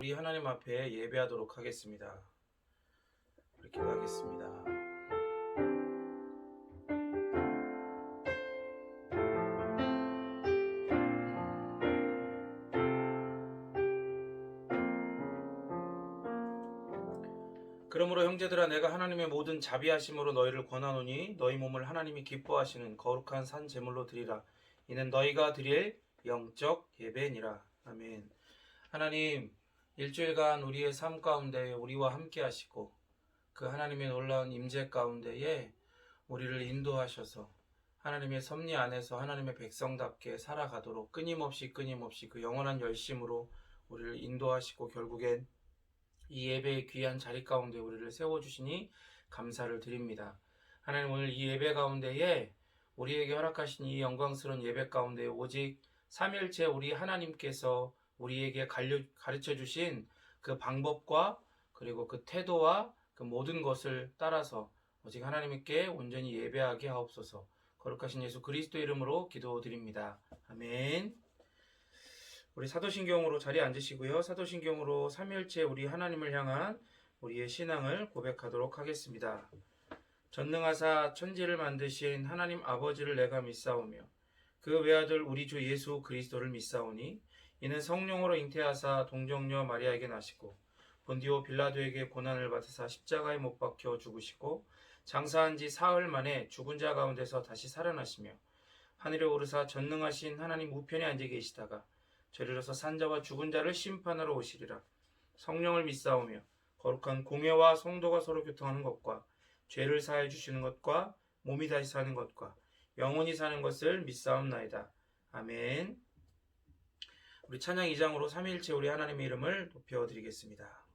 우리 하나님 앞에 예배하도록 하겠습니다. 기도하겠습니다. 그러므로 형제들아, 내가 하나님의 모든 자비하심으로 너희를 권하노니 너희 몸을 하나님이 기뻐하시는 거룩한 산 제물로 드리라. 이는 너희가 드릴 영적 예배니라. 아멘. 하나님, 일주일간 우리의 삶 가운데 우리와 함께 하시고 그 하나님의 놀라운 임재 가운데에 우리를 인도하셔서 하나님의 섭리 안에서 하나님의 백성답게 살아가도록 끊임없이 그 영원한 열심으로 우리를 인도하시고 결국엔 이 예배의 귀한 자리 가운데 우리를 세워주시니 감사를 드립니다. 하나님, 오늘 이 예배 가운데에 우리에게 허락하신 이 영광스러운 예배 가운데 오직 삼일체 우리 하나님께서 우리에게 가르쳐 주신 그 방법과 그리고 그 태도와 그 모든 것을 따라서 오직 하나님께 온전히 예배하게 하옵소서. 거룩하신 예수 그리스도 이름으로 기도드립니다. 아멘. 우리 사도신경으로 자리에 앉으시고요. 사도신경으로 삼일체 우리 하나님을 향한 우리의 신앙을 고백하도록 하겠습니다. 전능하사 천지를 만드신 하나님 아버지를 내가 믿사오며 그 외아들 우리 주 예수 그리스도를 믿사오니 이는 성령으로 잉태하사 동정녀 마리아에게 나시고 본디오 빌라도에게 고난을 받으사 십자가에 못 박혀 죽으시고 장사한 지 사흘 만에 죽은 자 가운데서 다시 살아나시며 하늘에 오르사 전능하신 하나님 우편에 앉아 계시다가 저리로서 산자와 죽은 자를 심판하러 오시리라. 성령을 믿사오며 거룩한 공회와 성도가 서로 교통하는 것과 죄를 사해 주시는 것과 몸이 다시 사는 것과 영원히 사는 것을 믿사옵나이다. 아멘. 우리 찬양 2장으로 삼위일체 우리 하나님의 이름을 높여드리겠습니다.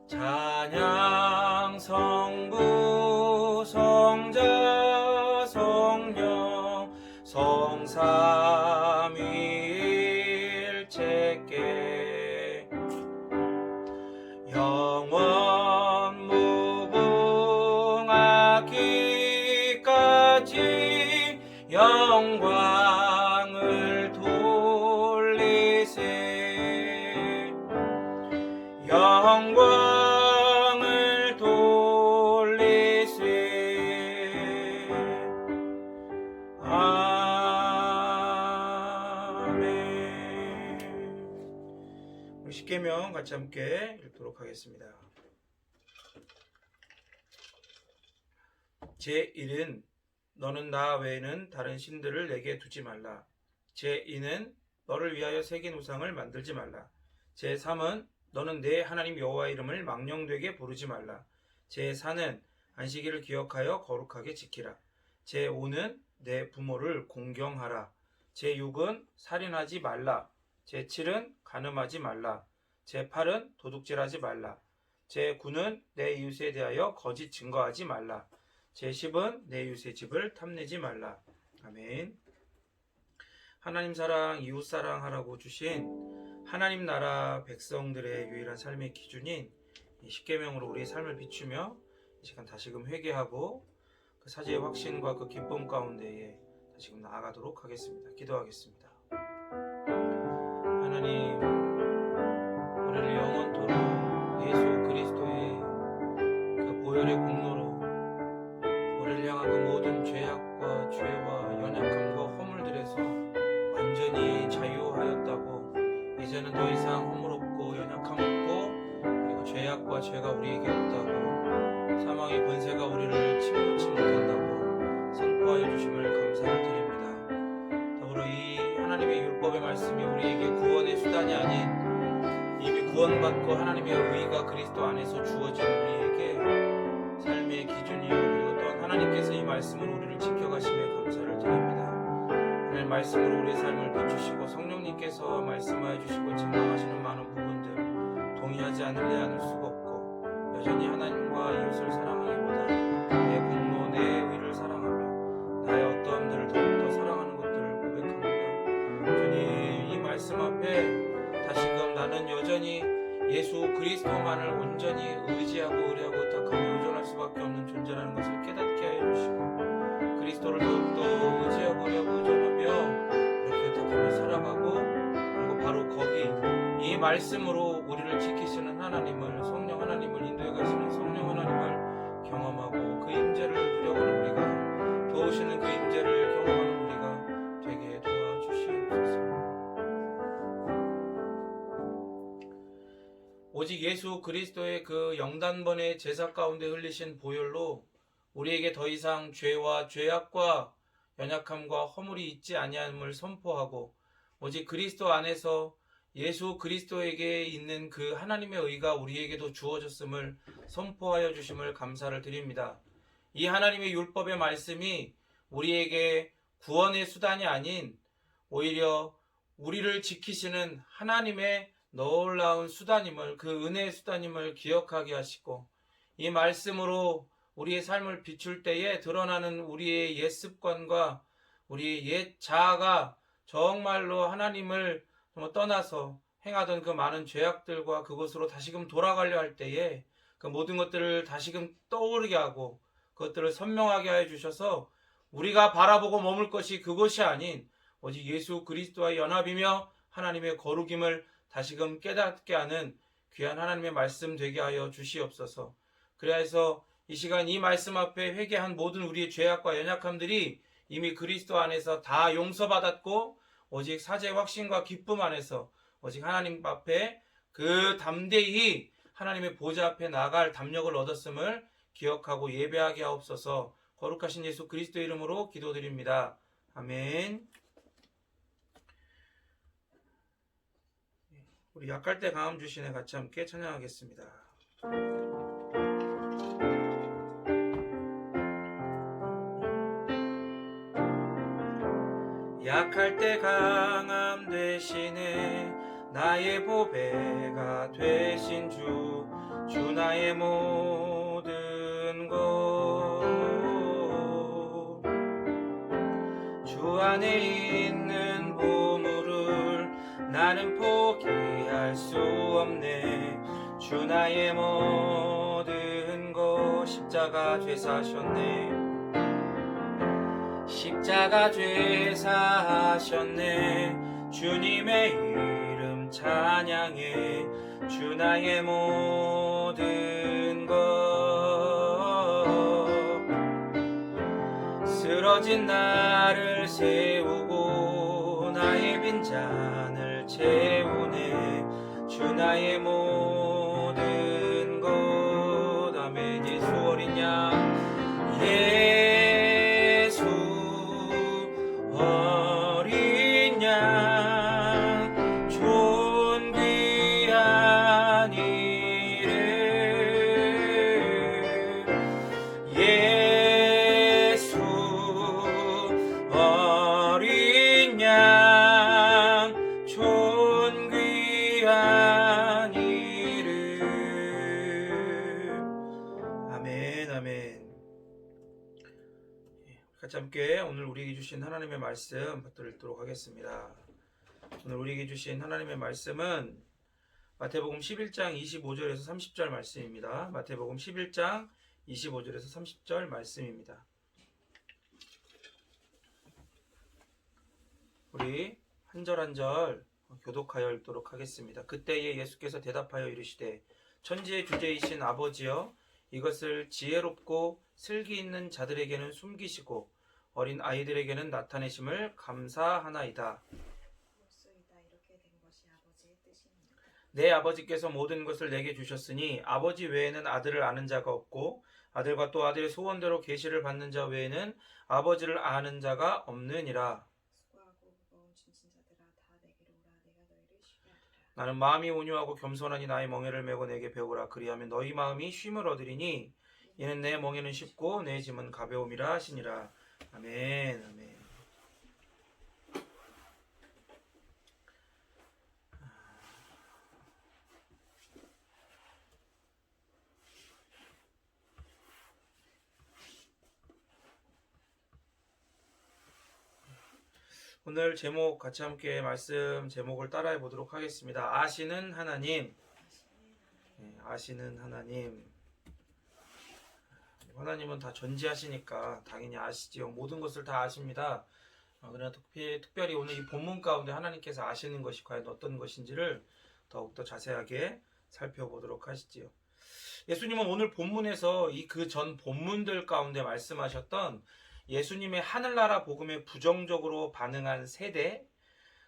찬양 성부 성자 성령 성삼위일체께 영원 무궁하기까지 영광을 돌리세. 영광을 돌리세. 아멘. 우리 십계명 같이 함께 읽도록 하겠습니다. 제1은 너는 나 외에는 다른 신들을 내게 두지 말라. 제2는 너를 위하여 새긴 우상을 만들지 말라. 제3은 너는 내 하나님 여호와 이름을 망령되게 부르지 말라. 제4는 안식일을 기억하여 거룩하게 지키라. 제5는 내 부모를 공경하라. 제6은 살인하지 말라. 제7은 간음하지 말라. 제8은 도둑질하지 말라. 제9는 내 이웃에 대하여 거짓 증거하지 말라. 제10은 내 이웃의 집을 탐내지 말라. 아멘. 하나님 사랑, 이웃 사랑하라고 주신 하나님 나라 백성들의 유일한 삶의 기준인 이 십계명으로 우리의 삶을 비추며 이 시간 다시금 회개하고 그 사제의 확신과 그 기쁨 가운데에 다시금 나아가도록 하겠습니다. 기도하겠습니다. 하나님, 우리를 영원토록 예수 그리스도의 그 보혈의 공로로 우리를 향한 그 모든 죄악과 죄와 연약함과 허물들에서 완전히 자유하였다고, 이제는 더 이상 허물 없고 연약함 없고 그리고 죄악과 죄가 우리에게 없다고, 사망의 권세가 우리를 침노치 못한다고 선포하여 주심을 감사를 드립니다. 더불어 이 하나님의 율법의 말씀이 우리에게 구원의 수단이 아닌 이미 구원받고 하나님의 의가 그리스도 안에서 주어진 우리에게 삶의 기준이요, 그리고 또한 하나님께서 이 말씀으로 우리를 지켜가심에 감사를 드립니다. 하나님 말씀으로 우리의 삶을 비추시고 성령님께서 말씀하여 주시고 책망하시는 많은 부분들 동의하지 않을래 않을 수가 없고, 여전히 하나님과 이웃을 사랑하기보다 내 공로, 내 의를 사랑하며 나의 어떠함들을 더욱더 사랑하는 것들을 고백합니다. 주님, 이 말씀 앞에 다시금 나는 여전히 예수 그리스도만을 온전히 의지하고 의뢰하고 의탁하며 의존할 수밖에 없는 존재라는 것을 깨닫게 하여 주시고, 그리스도를 더욱더 의지하고 말씀으로 우리를 지키시는 하나님을, 성령 하나님을 인도해 가시는 성령 하나님을 경험하고 그 임재를 누려가는 우리가, 도우시는 그 임재를 경험하는 우리가 되게 도와주시옵소서. 오직 예수 그리스도의 그 영단번의 제사 가운데 흘리신 보혈로 우리에게 더 이상 죄와 죄악과 연약함과 허물이 있지 아니함을 선포하고, 오직 그리스도 안에서 예수 그리스도에게 있는 그 하나님의 의가 우리에게도 주어졌음을 선포하여 주심을 감사를 드립니다. 이 하나님의 율법의 말씀이 우리에게 구원의 수단이 아닌 오히려 우리를 지키시는 하나님의 놀라운 수단임을, 그 은혜의 수단임을 기억하게 하시고, 이 말씀으로 우리의 삶을 비출 때에 드러나는 우리의 옛 습관과 우리의 옛 자아가 정말로 하나님을 떠나서 행하던 그 많은 죄악들과 그것으로 다시금 돌아가려 할 때에 그 모든 것들을 다시금 떠오르게 하고 그것들을 선명하게 하여 주셔서 우리가 바라보고 머물 것이 그것이 아닌 오직 예수 그리스도와의 연합이며 하나님의 거룩임을 다시금 깨닫게 하는 귀한 하나님의 말씀 되게 하여 주시옵소서. 그래서 이 시간 이 말씀 앞에 회개한 모든 우리의 죄악과 연약함들이 이미 그리스도 안에서 다 용서받았고, 오직 사죄의 확신과 기쁨 안에서 오직 하나님 앞에 그 담대히 하나님의 보좌 앞에 나갈 담력을 얻었음을 기억하고 예배하게 하옵소서. 거룩하신 예수 그리스도 이름으로 기도드립니다. 아멘. 우리 약할 때 강함 주시네 같이 함께 찬양하겠습니다. 약할 때 강함 되시네 나의 보배가 되신 주, 주 나의 모든 것, 주 안에 있는 보물을 나는 포기할 수 없네. 주 나의 모든 것, 십자가 죄 사셨네. 십자가 죄 사하셨네. 주님의 이름 찬양해. 주 나의 모든 것, 쓰러진 나를 세우고 나의 빈잔을 채우네. 주 나의 모든 것. 아멘. 예수 어린 양, 예수 어린 양, 존귀한 이름, 예수 어린 양, 존귀한 이름. 아멘, 아멘. 같이 함께 오늘 우리에게 주신 하나님의 말씀 받들도록 하겠습니다. 오늘 우리에게 주신 하나님의 말씀은 마태복음 11장 25절에서 30절 말씀입니다. 마태복음 11장 25절에서 30절 말씀입니다. 우리 한 절 한 절 교독하여 읽도록 하겠습니다. 그때에 예수께서 대답하여 이르시되, 천지의 주제이신 아버지여, 이것을 지혜롭고 슬기 있는 자들에게는 숨기시고 어린 아이들에게는 나타내심을 감사하나이다. 내 아버지께서 모든 것을 내게 주셨으니 아버지 외에는 아들을 아는 자가 없고 아들과 또 아들의 소원대로 계시를 받는 자 외에는 아버지를 아는 자가 없느니라. 나는 마음이 온유하고 겸손하니 나의 멍에를 메고 내게 배우라. 그리하면 너희 마음이 쉼을 얻으리니 이는 내 멍에는 쉽고 내 짐은 가벼움이라 하시니라. 아멘, 아멘. 오늘 제목 같이 함께 말씀 제목을 따라해 보도록 하겠습니다. 아시는 하나님. 아시는 하나님. 하나님은 다 전지하시니까 당연히 아시지요. 모든 것을 다 아십니다. 그러나 특별히 오늘 이 본문 가운데 하나님께서 아시는 것이 과연 어떤 것인지를 더욱더 자세하게 살펴보도록 하시지요. 예수님은 오늘 본문에서 이 그 전 본문들 가운데 말씀하셨던 예수님의 하늘나라 복음에 부정적으로 반응한 세대,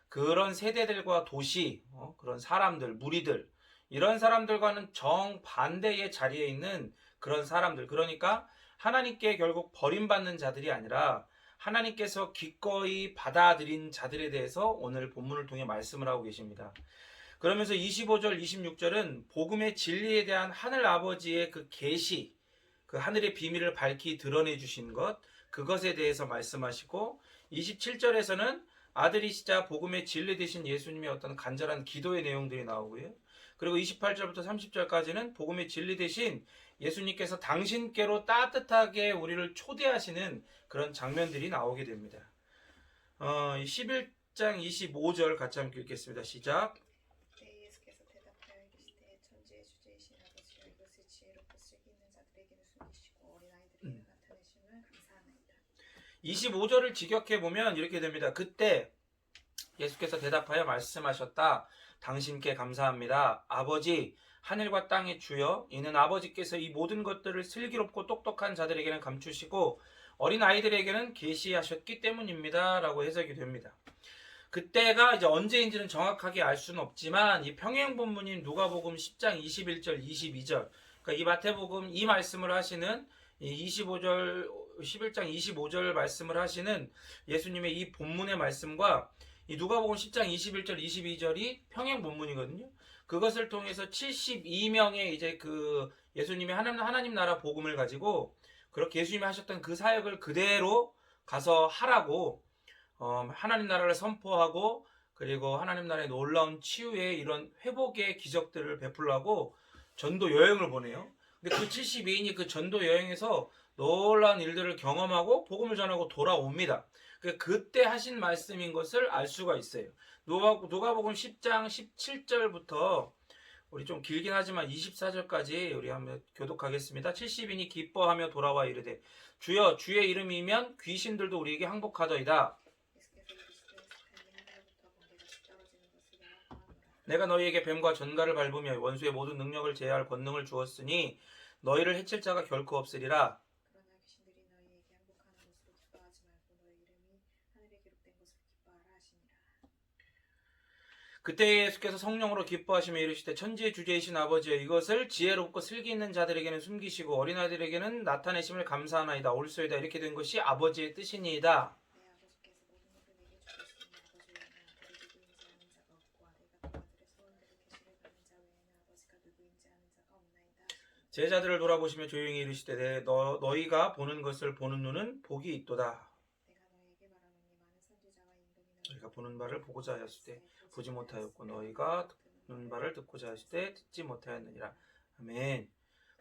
그런 세대들과 도시, 그런 사람들, 무리들, 이런 사람들과는 정반대의 자리에 있는 그런 사람들, 그러니까 하나님께 결국 버림받는 자들이 아니라 하나님께서 기꺼이 받아들인 자들에 대해서 오늘 본문을 통해 말씀을 하고 계십니다. 그러면서 25절, 26절은 복음의 진리에 대한 하늘 아버지의 그 계시, 그 하늘의 비밀을 밝히 드러내 주신 것, 그것에 대해서 말씀하시고, 27절에서는 아들이시자 복음의 진리 되신 예수님의 어떤 간절한 기도의 내용들이 나오고요. 그리고 28절부터 30절까지는 복음의 진리 되신 예수님께서 당신께로 따뜻하게 우리를 초대하시는 그런 장면들이 나오게 됩니다. 11장 25절 같이 함께 읽겠습니다. 시작. 예수께서 대답하여 이르시되 천지의 주제이신 아버지여 이것을 지혜롭고 슬기 있는 자들에게는 숨기시고 어린아이들에게 나타내심을 감사하나이다. 25절을 직역해 보면 이렇게 됩니다. 그때 예수께서 대답하여 말씀하셨다. 당신께 감사합니다. 아버지, 하늘과 땅의 주여, 이는 아버지께서 이 모든 것들을 슬기롭고 똑똑한 자들에게는 감추시고 어린아이들에게는 계시하셨기 때문입니다. 라고 해석이 됩니다. 그때가 이제 언제인지는 정확하게 알 수는 없지만 이 평행 본문인 누가복음 10장 21절, 22절, 그러니까 이 마태복음 이 말씀을 하시는 이 25절, 11장 25절 말씀을 하시는 예수님의 이 본문의 말씀과 이 누가복음 10장 21절, 22절이 평행 본문이거든요. 그것을 통해서 72명의 이제 그 예수님의 하나님 나라 복음을 가지고 그렇게 예수님이 하셨던 그 사역을 그대로 가서 하라고 하나님 나라를 선포하고 그리고 하나님 나라의 놀라운 치유의 이런 회복의 기적들을 베풀라고 전도 여행을 보내요. 근데 그 72인이 그 전도 여행에서 놀라운 일들을 경험하고 복음을 전하고 돌아옵니다. 그때 하신 말씀인 것을 알 수가 있어요. 누가복음 10장 17절부터 우리 좀 길긴 하지만 24절까지 우리 한번 교독하겠습니다. 70인이 기뻐하며 돌아와 이르되 주여 주의 이름이면 귀신들도 우리에게 항복하더이다. 내가 너희에게 뱀과 전갈을 밟으며 원수의 모든 능력을 제어할 권능을 주었으니 너희를 해칠 자가 결코 없으리라. 그러나 귀신들이 너희에게 항복하는 것으로 기뻐하지 말고 너희 이름이 하늘에 기록된 것으로 기뻐하라 하시니라. 그때 예수께서 성령으로 기뻐하시며 이르시되 천지의 주제이신 아버지여 이것을 지혜롭고 슬기 있는 자들에게는 숨기시고 어린아이들에게는 나타내심을 감사하나이다. 올소이다. 이렇게 된 것이 아버지의 뜻이니이다. 내 아버지께서 모든 것을 내게 주셨으니 아버지 외에는 아들이 누구인지 아는 자가 없고 아들이 그의 계시를 받는 자 외에는 아버지가 누구인지 아는 자가 없나이다. 제자들을 돌아보시며 조용히 이르시되 너희가 보는 것을 보는 눈은 복이 있도다. 내가 너희에게 말하노니 많은 선지자와 임금이 너희가 보는 바를 보고자 하였을 때 보지 못하였고 너희가 듣는 바를 듣고자 하였을 때 듣지 못하였느니라. 아멘.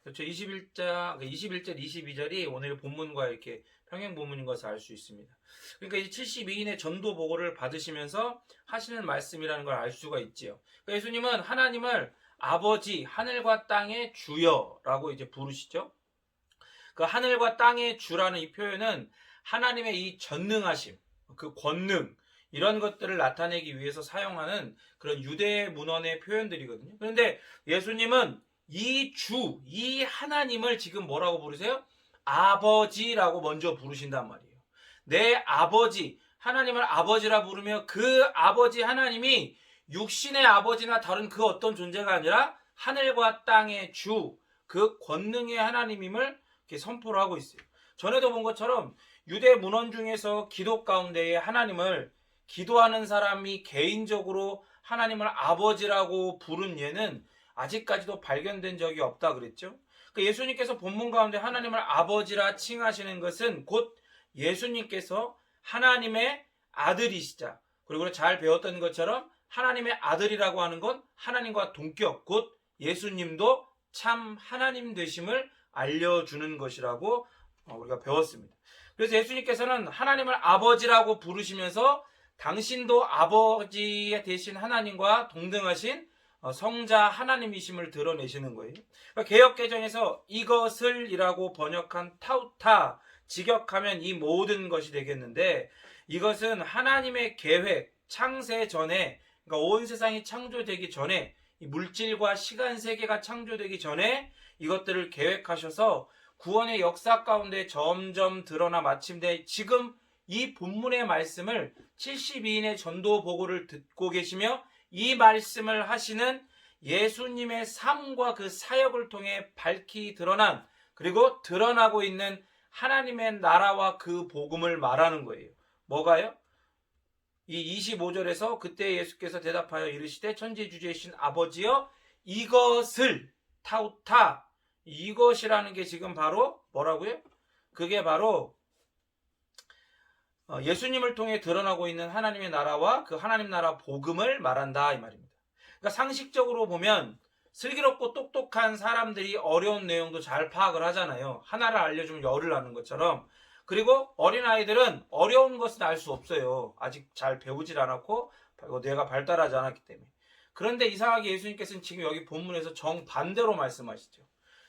그렇죠. 21절, 22절이 오늘 본문과 이렇게 평행 본문인 것을 알 수 있습니다. 그러니까 이 72인의 전도 보고를 받으시면서 하시는 말씀이라는 걸 알 수가 있지요. 그러니까 예수님은 하나님을 아버지, 하늘과 땅의 주여라고 이제 부르시죠. 그 하늘과 땅의 주라는 이 표현은 하나님의 이 전능하심, 그 권능, 이런 것들을 나타내기 위해서 사용하는 그런 유대 문헌의 표현들이거든요. 그런데 예수님은 이 하나님을 지금 뭐라고 부르세요? 아버지라고 먼저 부르신단 말이에요. 내 아버지, 하나님을 아버지라 부르며 그 아버지 하나님이 육신의 아버지나 다른 그 어떤 존재가 아니라 하늘과 땅의 주, 그 권능의 하나님임을 이렇게 선포를 하고 있어요. 전에도 본 것처럼 유대 문헌 중에서 기도 가운데에 하나님을 기도하는 사람이 개인적으로 하나님을 아버지라고 부른 예는 아직까지도 발견된 적이 없다 그랬죠. 예수님께서 본문 가운데 하나님을 아버지라 칭하시는 것은 곧 예수님께서 하나님의 아들이시자, 그리고 잘 배웠던 것처럼 하나님의 아들이라고 하는 건 하나님과 동격, 곧 예수님도 참 하나님 되심을 알려주는 것이라고 우리가 배웠습니다. 그래서 예수님께서는 하나님을 아버지라고 부르시면서 당신도 아버지 대신 하나님과 동등하신 성자 하나님이심을 드러내시는 거예요. 그러니까 개역개정에서 이것을이라고 번역한 타우타, 직역하면 이 모든 것이 되겠는데, 이것은 하나님의 계획, 창세 전에, 그러니까 온 세상이 창조되기 전에 이 물질과 시간 세계가 창조되기 전에 이것들을 계획하셔서 구원의 역사 가운데 점점 드러나 마침내 지금 이 본문의 말씀을 72인의 전도 보고를 듣고 계시며 이 말씀을 하시는 예수님의 삶과 그 사역을 통해 밝히 드러난, 그리고 드러나고 있는 하나님의 나라와 그 복음을 말하는 거예요. 뭐가요? 이 25절에서 그때 예수께서 대답하여 이르시되 천지주제이신 아버지여 이것을 타우타, 이것이라는 게 지금 바로 뭐라고요? 그게 바로 예수님을 통해 드러나고 있는 하나님의 나라와 그 하나님 나라 복음을 말한다 이 말입니다. 그러니까 상식적으로 보면 슬기롭고 똑똑한 사람들이 어려운 내용도 잘 파악을 하잖아요. 하나를 알려주면 열을 아는 것처럼. 그리고 어린아이들은 어려운 것은 알 수 없어요. 아직 잘 배우질 않았고 뇌가 발달하지 않았기 때문에. 그런데 이상하게 예수님께서는 지금 여기 본문에서 정반대로 말씀하시죠.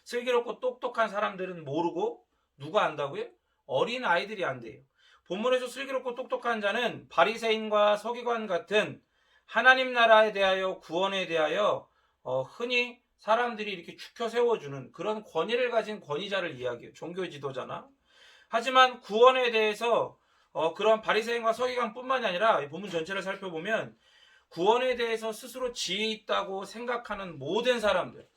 슬기롭고 똑똑한 사람들은 모르고 누가 안다고요? 어린아이들이 안돼요. 본문에서 슬기롭고 똑똑한 자는 바리새인과 서기관 같은 하나님 나라에 대하여 구원에 대하여 흔히 사람들이 이렇게 축혀 세워주는 그런 권위를 가진 권위자를 이야기해요. 종교 지도자나. 하지만 구원에 대해서 그런 바리새인과 서기관뿐만이 아니라 본문 전체를 살펴보면 구원에 대해서 스스로 지혜 있다고 생각하는 모든 사람들,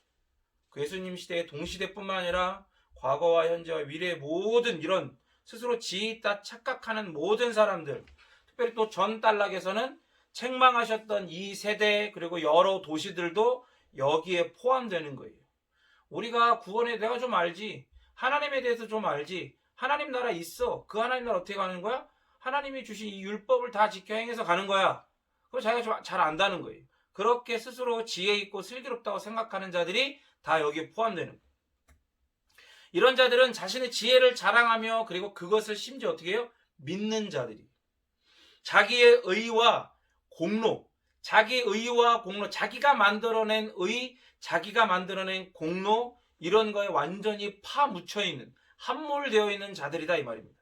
그 예수님 시대의 동시대뿐만 아니라 과거와 현재와 미래의 모든 이런 스스로 지혜 있다 착각하는 모든 사람들, 특별히 또 전 단락에서는 책망하셨던 이 세대 그리고 여러 도시들도 여기에 포함되는 거예요. 우리가 구원에 내가 좀 알지, 하나님에 대해서 좀 알지, 하나님 나라 있어. 그 하나님 나라 어떻게 가는 거야? 하나님이 주신 이 율법을 다 지켜 행해서 가는 거야. 그걸 자기가 좀 잘 안다는 거예요. 그렇게 스스로 지혜 있고 슬기롭다고 생각하는 자들이 다 여기에 포함되는 거예요. 이런 자들은 자신의 지혜를 자랑하며 그리고 그것을 심지어 어떻게 해요? 믿는 자들이. 자기의 의와 공로, 자기가 만들어낸 의, 자기가 만들어낸 공로, 이런 거에 완전히 파묻혀 있는, 함몰되어 있는 자들이다 이 말입니다.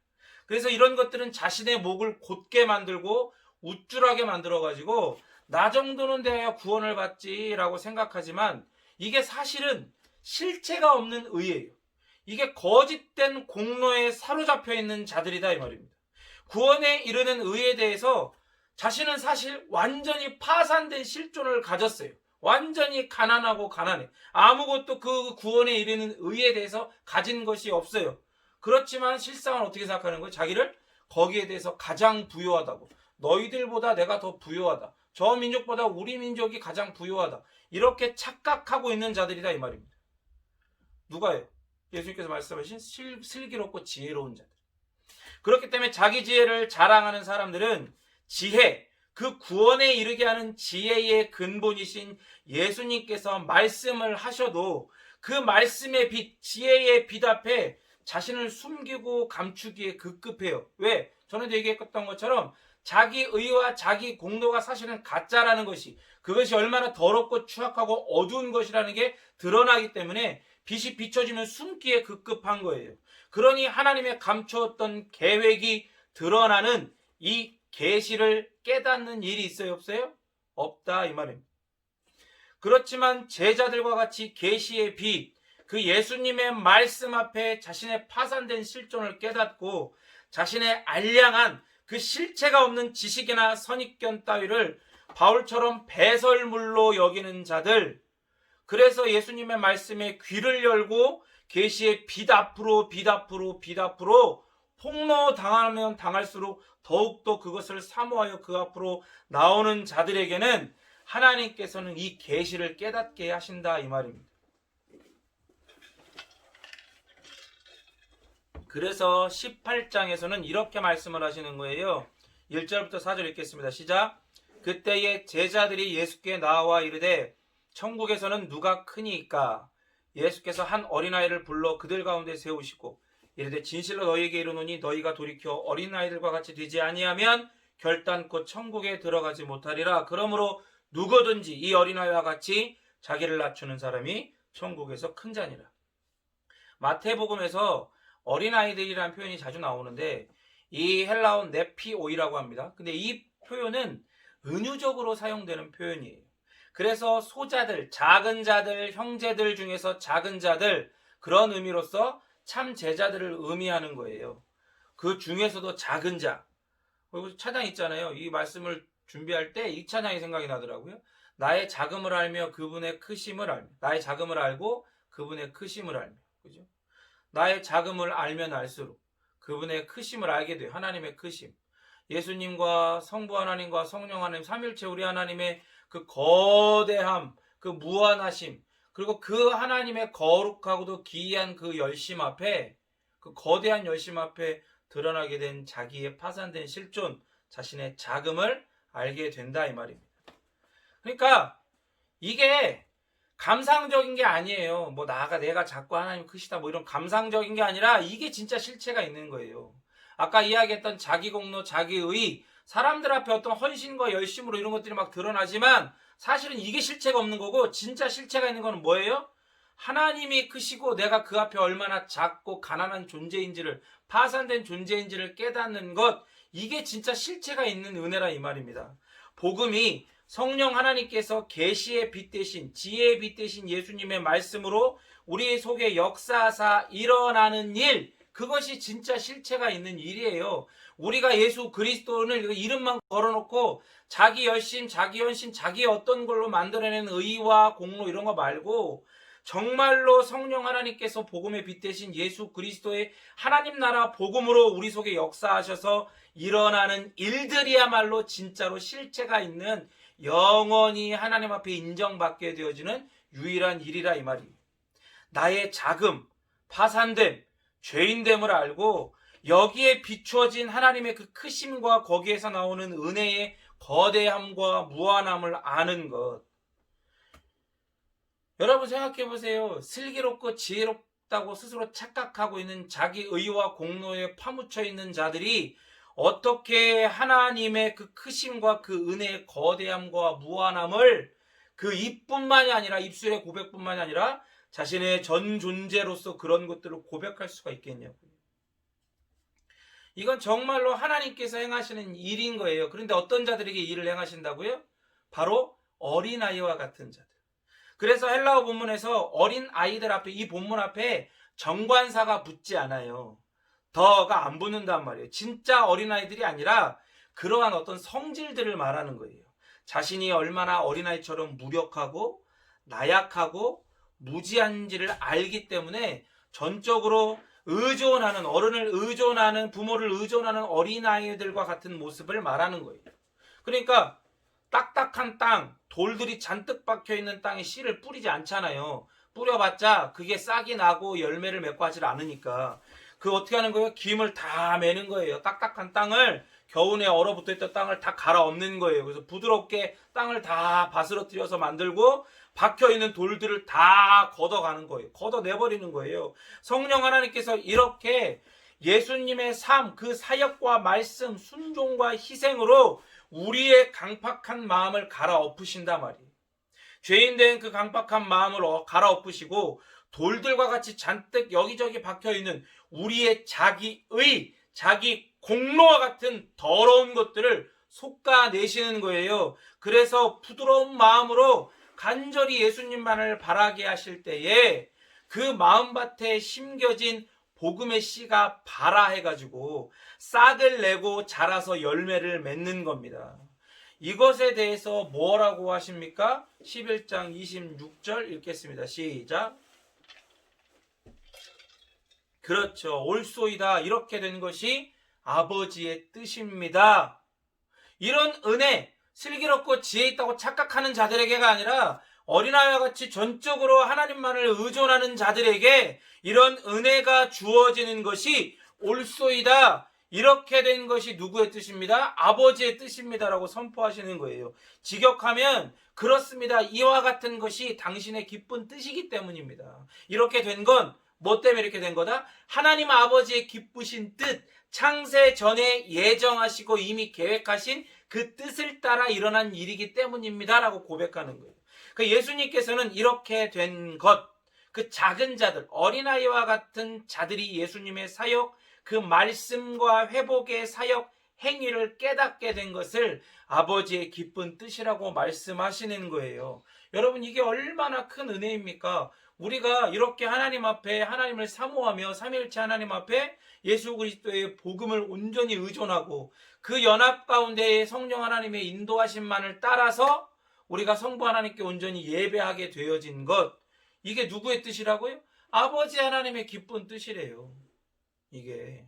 그래서 이런 것들은 자신의 목을 곧게 만들고 우쭐하게 만들어가지고 나 정도는 돼야 구원을 받지라고 생각하지만 이게 사실은 실체가 없는 의예요. 이게 거짓된 공로에 사로잡혀 있는 자들이다 이 말입니다. 구원에 이르는 의에 대해서 자신은 사실 완전히 파산된 실존을 가졌어요. 완전히 가난하고 가난해. 아무것도 그 구원에 이르는 의에 대해서 가진 것이 없어요. 그렇지만 실상은 어떻게 생각하는 거예요? 자기를 거기에 대해서 가장 부유하다고. 너희들보다 내가 더 부유하다. 저 민족보다 우리 민족이 가장 부유하다. 이렇게 착각하고 있는 자들이다 이 말입니다. 누가요? 예수님께서 말씀하신 슬기롭고 지혜로운 자들. 그렇기 때문에 자기 지혜를 자랑하는 사람들은 지혜, 그 구원에 이르게 하는 지혜의 근본이신 예수님께서 말씀을 하셔도 그 말씀의 빛, 지혜의 빛 앞에 자신을 숨기고 감추기에 급급해요. 왜? 전에도 얘기했던 것처럼 자기 의와 자기 공로가 사실은 가짜라는 것이, 그것이 얼마나 더럽고 추악하고 어두운 것이라는 게 드러나기 때문에 빛이 비춰지면 숨기에 급급한 거예요. 그러니 하나님의 감추었던 계획이 드러나는 이 계시를 깨닫는 일이 있어요, 없어요? 없다 이 말입니다. 그렇지만 제자들과 같이 계시의 빛, 그 예수님의 말씀 앞에 자신의 파산된 실존을 깨닫고 자신의 알량한 그 실체가 없는 지식이나 선입견 따위를 바울처럼 배설물로 여기는 자들, 그래서 예수님의 말씀에 귀를 열고 계시의 빛 앞으로 폭로당하면 당할수록 더욱더 그것을 사모하여 그 앞으로 나오는 자들에게는 하나님께서는 이 계시를 깨닫게 하신다 이 말입니다. 그래서 18장에서는 이렇게 말씀을 하시는 거예요. 1절부터 4절 읽겠습니다. 시작. 그때에 제자들이 예수께 나와 이르되 천국에서는 누가 크니이까? 예수께서 한 어린아이를 불러 그들 가운데 세우시고 이르되 진실로 너희에게 이르노니 너희가 돌이켜 어린아이들과 같이 되지 아니하면 결단코 천국에 들어가지 못하리라. 그러므로 누구든지 이 어린아이와 같이 자기를 낮추는 사람이 천국에서 큰 자니라. 마태복음에서 어린아이들이라는 표현이 자주 나오는데 이 헬라어 네피오이라고 합니다. 근데 이 표현은 은유적으로 사용되는 표현이에요. 그래서 소자들, 작은 자들, 형제들 중에서 작은 자들, 그런 의미로서 참 제자들을 의미하는 거예요. 그 중에서도 작은 자. 그리고 찬양 있잖아요. 이 말씀을 준비할 때 이 찬양이 생각이 나더라고요. 나의 작음을 알며 그분의 크심을 알며. 나의 작음을 알고 그분의 크심을 알며. 그죠? 나의 작음을 알면 알수록 그분의 크심을 알게 돼요. 하나님의 크심. 예수님과 성부 하나님과 성령 하나님, 삼일체 우리 하나님의 그 거대함, 그 무한하심, 그리고 그 하나님의 거룩하고도 기이한 그 열심 앞에, 그 거대한 열심 앞에 드러나게 된 자기의 파산된 실존, 자신의 자금을 알게 된다 이 말입니다. 그러니까 이게 감상적인 게 아니에요. 뭐 내가 작고 하나님 크시다 뭐 이런 감상적인 게 아니라 이게 진짜 실체가 있는 거예요. 아까 이야기했던 자기 공로, 자기의, 사람들 앞에 어떤 헌신과 열심으로 이런 것들이 막 드러나지만 사실은 이게 실체가 없는 거고, 진짜 실체가 있는 거는 뭐예요? 하나님이 크시고 내가 그 앞에 얼마나 작고 가난한 존재인지를, 파산된 존재인지를 깨닫는 것, 이게 진짜 실체가 있는 은혜라 이 말입니다. 복음이 성령 하나님께서 계시의 빛 대신, 지혜의 빛 대신 예수님의 말씀으로 우리 속에 역사하사 일어나는 일, 그것이 진짜 실체가 있는 일이에요. 우리가 예수 그리스도를 이름만 걸어놓고 자기 열심, 자기 헌신, 자기 어떤 걸로 만들어낸 의와 공로 이런 거 말고 정말로 성령 하나님께서 복음의 빛 대신 예수 그리스도의 하나님 나라 복음으로 우리 속에 역사하셔서 일어나는 일들이야말로 진짜로 실체가 있는, 영원히 하나님 앞에 인정받게 되어지는 유일한 일이라 이 말입니다. 나의 자금, 파산됨, 죄인됨을 알고 여기에 비추어진 하나님의 그 크심과 거기에서 나오는 은혜의 거대함과 무한함을 아는 것. 여러분 생각해 보세요. 슬기롭고 지혜롭다고 스스로 착각하고 있는 자기 의와 공로에 파묻혀 있는 자들이 어떻게 하나님의 그 크심과 그 은혜의 거대함과 무한함을 그 입뿐만이 아니라, 입술의 고백뿐만이 아니라 자신의 전 존재로서 그런 것들을 고백할 수가 있겠냐고요. 이건 정말로 하나님께서 행하시는 일인 거예요. 그런데 어떤 자들에게 일을 행하신다고요? 바로 어린아이와 같은 자들. 그래서 헬라어 본문에서 어린 아이들 앞에, 이 본문 앞에 정관사가 붙지 않아요. 더가 안 붙는단 말이에요. 진짜 어린아이들이 아니라 그러한 어떤 성질들을 말하는 거예요. 자신이 얼마나 어린아이처럼 무력하고 나약하고 무지한지를 알기 때문에 전적으로 의존하는, 어른을 의존하는, 부모를 의존하는 어린아이들과 같은 모습을 말하는 거예요. 그러니까 딱딱한 땅, 돌들이 잔뜩 박혀있는 땅에 씨를 뿌리지 않잖아요. 뿌려봤자 그게 싹이 나고 열매를 맺고 하질 않으니까. 그 어떻게 하는 거예요? 김을 다 매는 거예요. 딱딱한 땅을, 겨우내 얼어붙어있던 땅을 다 갈아엎는 거예요. 그래서 부드럽게 땅을 다 바스러뜨려서 만들고 박혀있는 돌들을 다 걷어가는 거예요. 걷어내버리는 거예요. 성령 하나님께서 이렇게 예수님의 삶, 그 사역과 말씀, 순종과 희생으로 우리의 강팍한 마음을 갈아엎으신단 말이에요. 죄인된 그 강팍한 마음을 갈아엎으시고 돌들과 같이 잔뜩 여기저기 박혀있는 우리의 자기의, 자기 공로와 같은 더러운 것들을 솎아내시는 거예요. 그래서 부드러운 마음으로 간절히 예수님만을 바라게 하실 때에 그 마음밭에 심겨진 복음의 씨가 발아해가지고 싹을 내고 자라서 열매를 맺는 겁니다. 이것에 대해서 뭐라고 하십니까? 11장 26절 읽겠습니다. 시작. 그렇죠. 옳소이다. 이렇게 된 것이 아버지의 뜻입니다. 이런 은혜, 슬기롭고 지혜 있다고 착각하는 자들에게가 아니라 어린아이와 같이 전적으로 하나님만을 의존하는 자들에게 이런 은혜가 주어지는 것이 옳소이다. 이렇게 된 것이 누구의 뜻입니다? 아버지의 뜻입니다라고 선포하시는 거예요. 직역하면 그렇습니다. 이와 같은 것이 당신의 기쁜 뜻이기 때문입니다. 이렇게 된 건 뭐 때문에 이렇게 된 거다? 하나님 아버지의 기쁘신 뜻, 창세 전에 예정하시고 이미 계획하신 그 뜻을 따라 일어난 일이기 때문입니다 라고 고백하는 거예요. 그 예수님께서는 이렇게 된 것, 그 작은 자들, 어린아이와 같은 자들이 예수님의 사역, 그 말씀과 회복의 사역 행위를 깨닫게 된 것을 아버지의 기쁜 뜻이라고 말씀하시는 거예요. 여러분, 이게 얼마나 큰 은혜입니까? 우리가 이렇게 하나님 앞에 하나님을 사모하며 삼위일체 하나님 앞에 예수 그리스도의 복음을 온전히 의존하고 그 연합 가운데에 성령 하나님의 인도하심만을 따라서 우리가 성부 하나님께 온전히 예배하게 되어진 것, 이게 누구의 뜻이라고요? 아버지 하나님의 기쁜 뜻이래요. 이게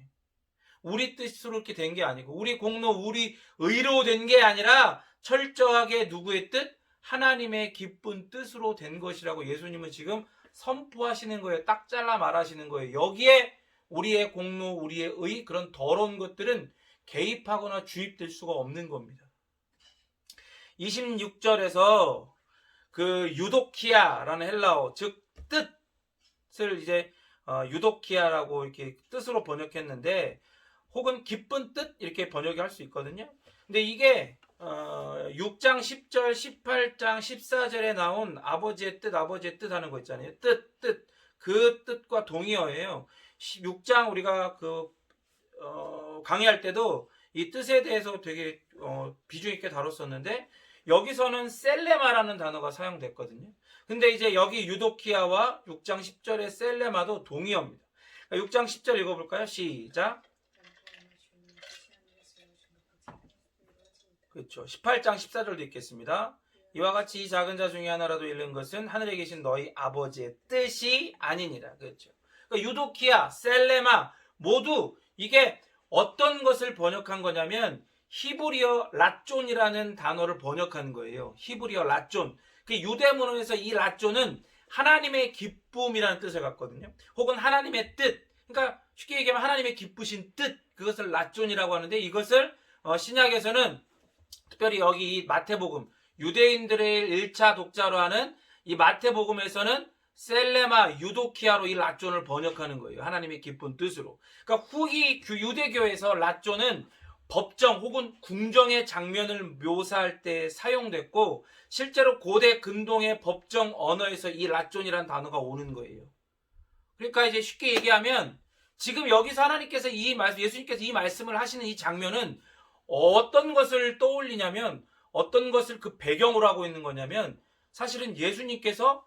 우리 뜻으로 이렇게 된 게 아니고 우리 공로, 우리 의로 된 게 아니라 철저하게 누구의 뜻? 하나님의 기쁜 뜻으로 된 것이라고 예수님은 지금 선포하시는 거예요. 딱 잘라 말하시는 거예요. 여기에 우리의 공로, 우리의 의, 그런 더러운 것들은 개입하거나 주입될 수가 없는 겁니다. 26절에서 그 유도키아라는 헬라어, 즉 뜻을 이제 유도키아라고 이렇게 뜻으로 번역했는데, 혹은 기쁜 뜻 이렇게 번역할 수 있거든요. 근데 이게 6장 10절, 18장 14절에 나온 아버지의 뜻 하는 거 있잖아요. 뜻. 그 뜻과 동의어예요. 6장 우리가 강의할 때도 이 뜻에 대해서 되게 비중 있게 다뤘었는데, 여기서는 셀레마라는 단어가 사용됐거든요. 근데 이제 여기 유도키아와 6장 10절의 셀레마도 동의어입니다. 6장 10절 읽어볼까요? 시작. 그렇죠. 18장 14절도 읽겠습니다. 이와 같이 이 작은 자 중에 하나라도 잃는 것은 하늘에 계신 너희 아버지의 뜻이 아니니라. 그렇죠. 그러니까 유도키아, 셀레마 모두 이게 어떤 것을 번역한 거냐면 히브리어 라존이라는 단어를 번역한 거예요. 히브리어 라존. 그 유대문헌에서 이 라존은 하나님의 기쁨이라는 뜻을 갖거든요. 혹은 하나님의 뜻. 그러니까 쉽게 얘기하면 하나님의 기쁘신 뜻. 그것을 라존이라고 하는데, 이것을 신약에서는 특별히 여기 이 마태복음, 유대인들의 1차 독자로 하는 이 마태복음에서는 셀레마, 유도키아로 이 라존을 번역하는 거예요. 하나님의 기쁜 뜻으로. 그러니까 후기 유대교에서 라존은 법정 혹은 궁정의 장면을 묘사할 때 사용됐고, 실제로 고대 근동의 법정 언어에서 이 라존이라는 단어가 오는 거예요. 그러니까 이제 쉽게 얘기하면 지금 여기서 하나님께서 예수님께서 이 말씀을 하시는 이 장면은 어떤 것을 떠올리냐면, 어떤 것을 그 배경으로 하고 있는 거냐면, 사실은 예수님께서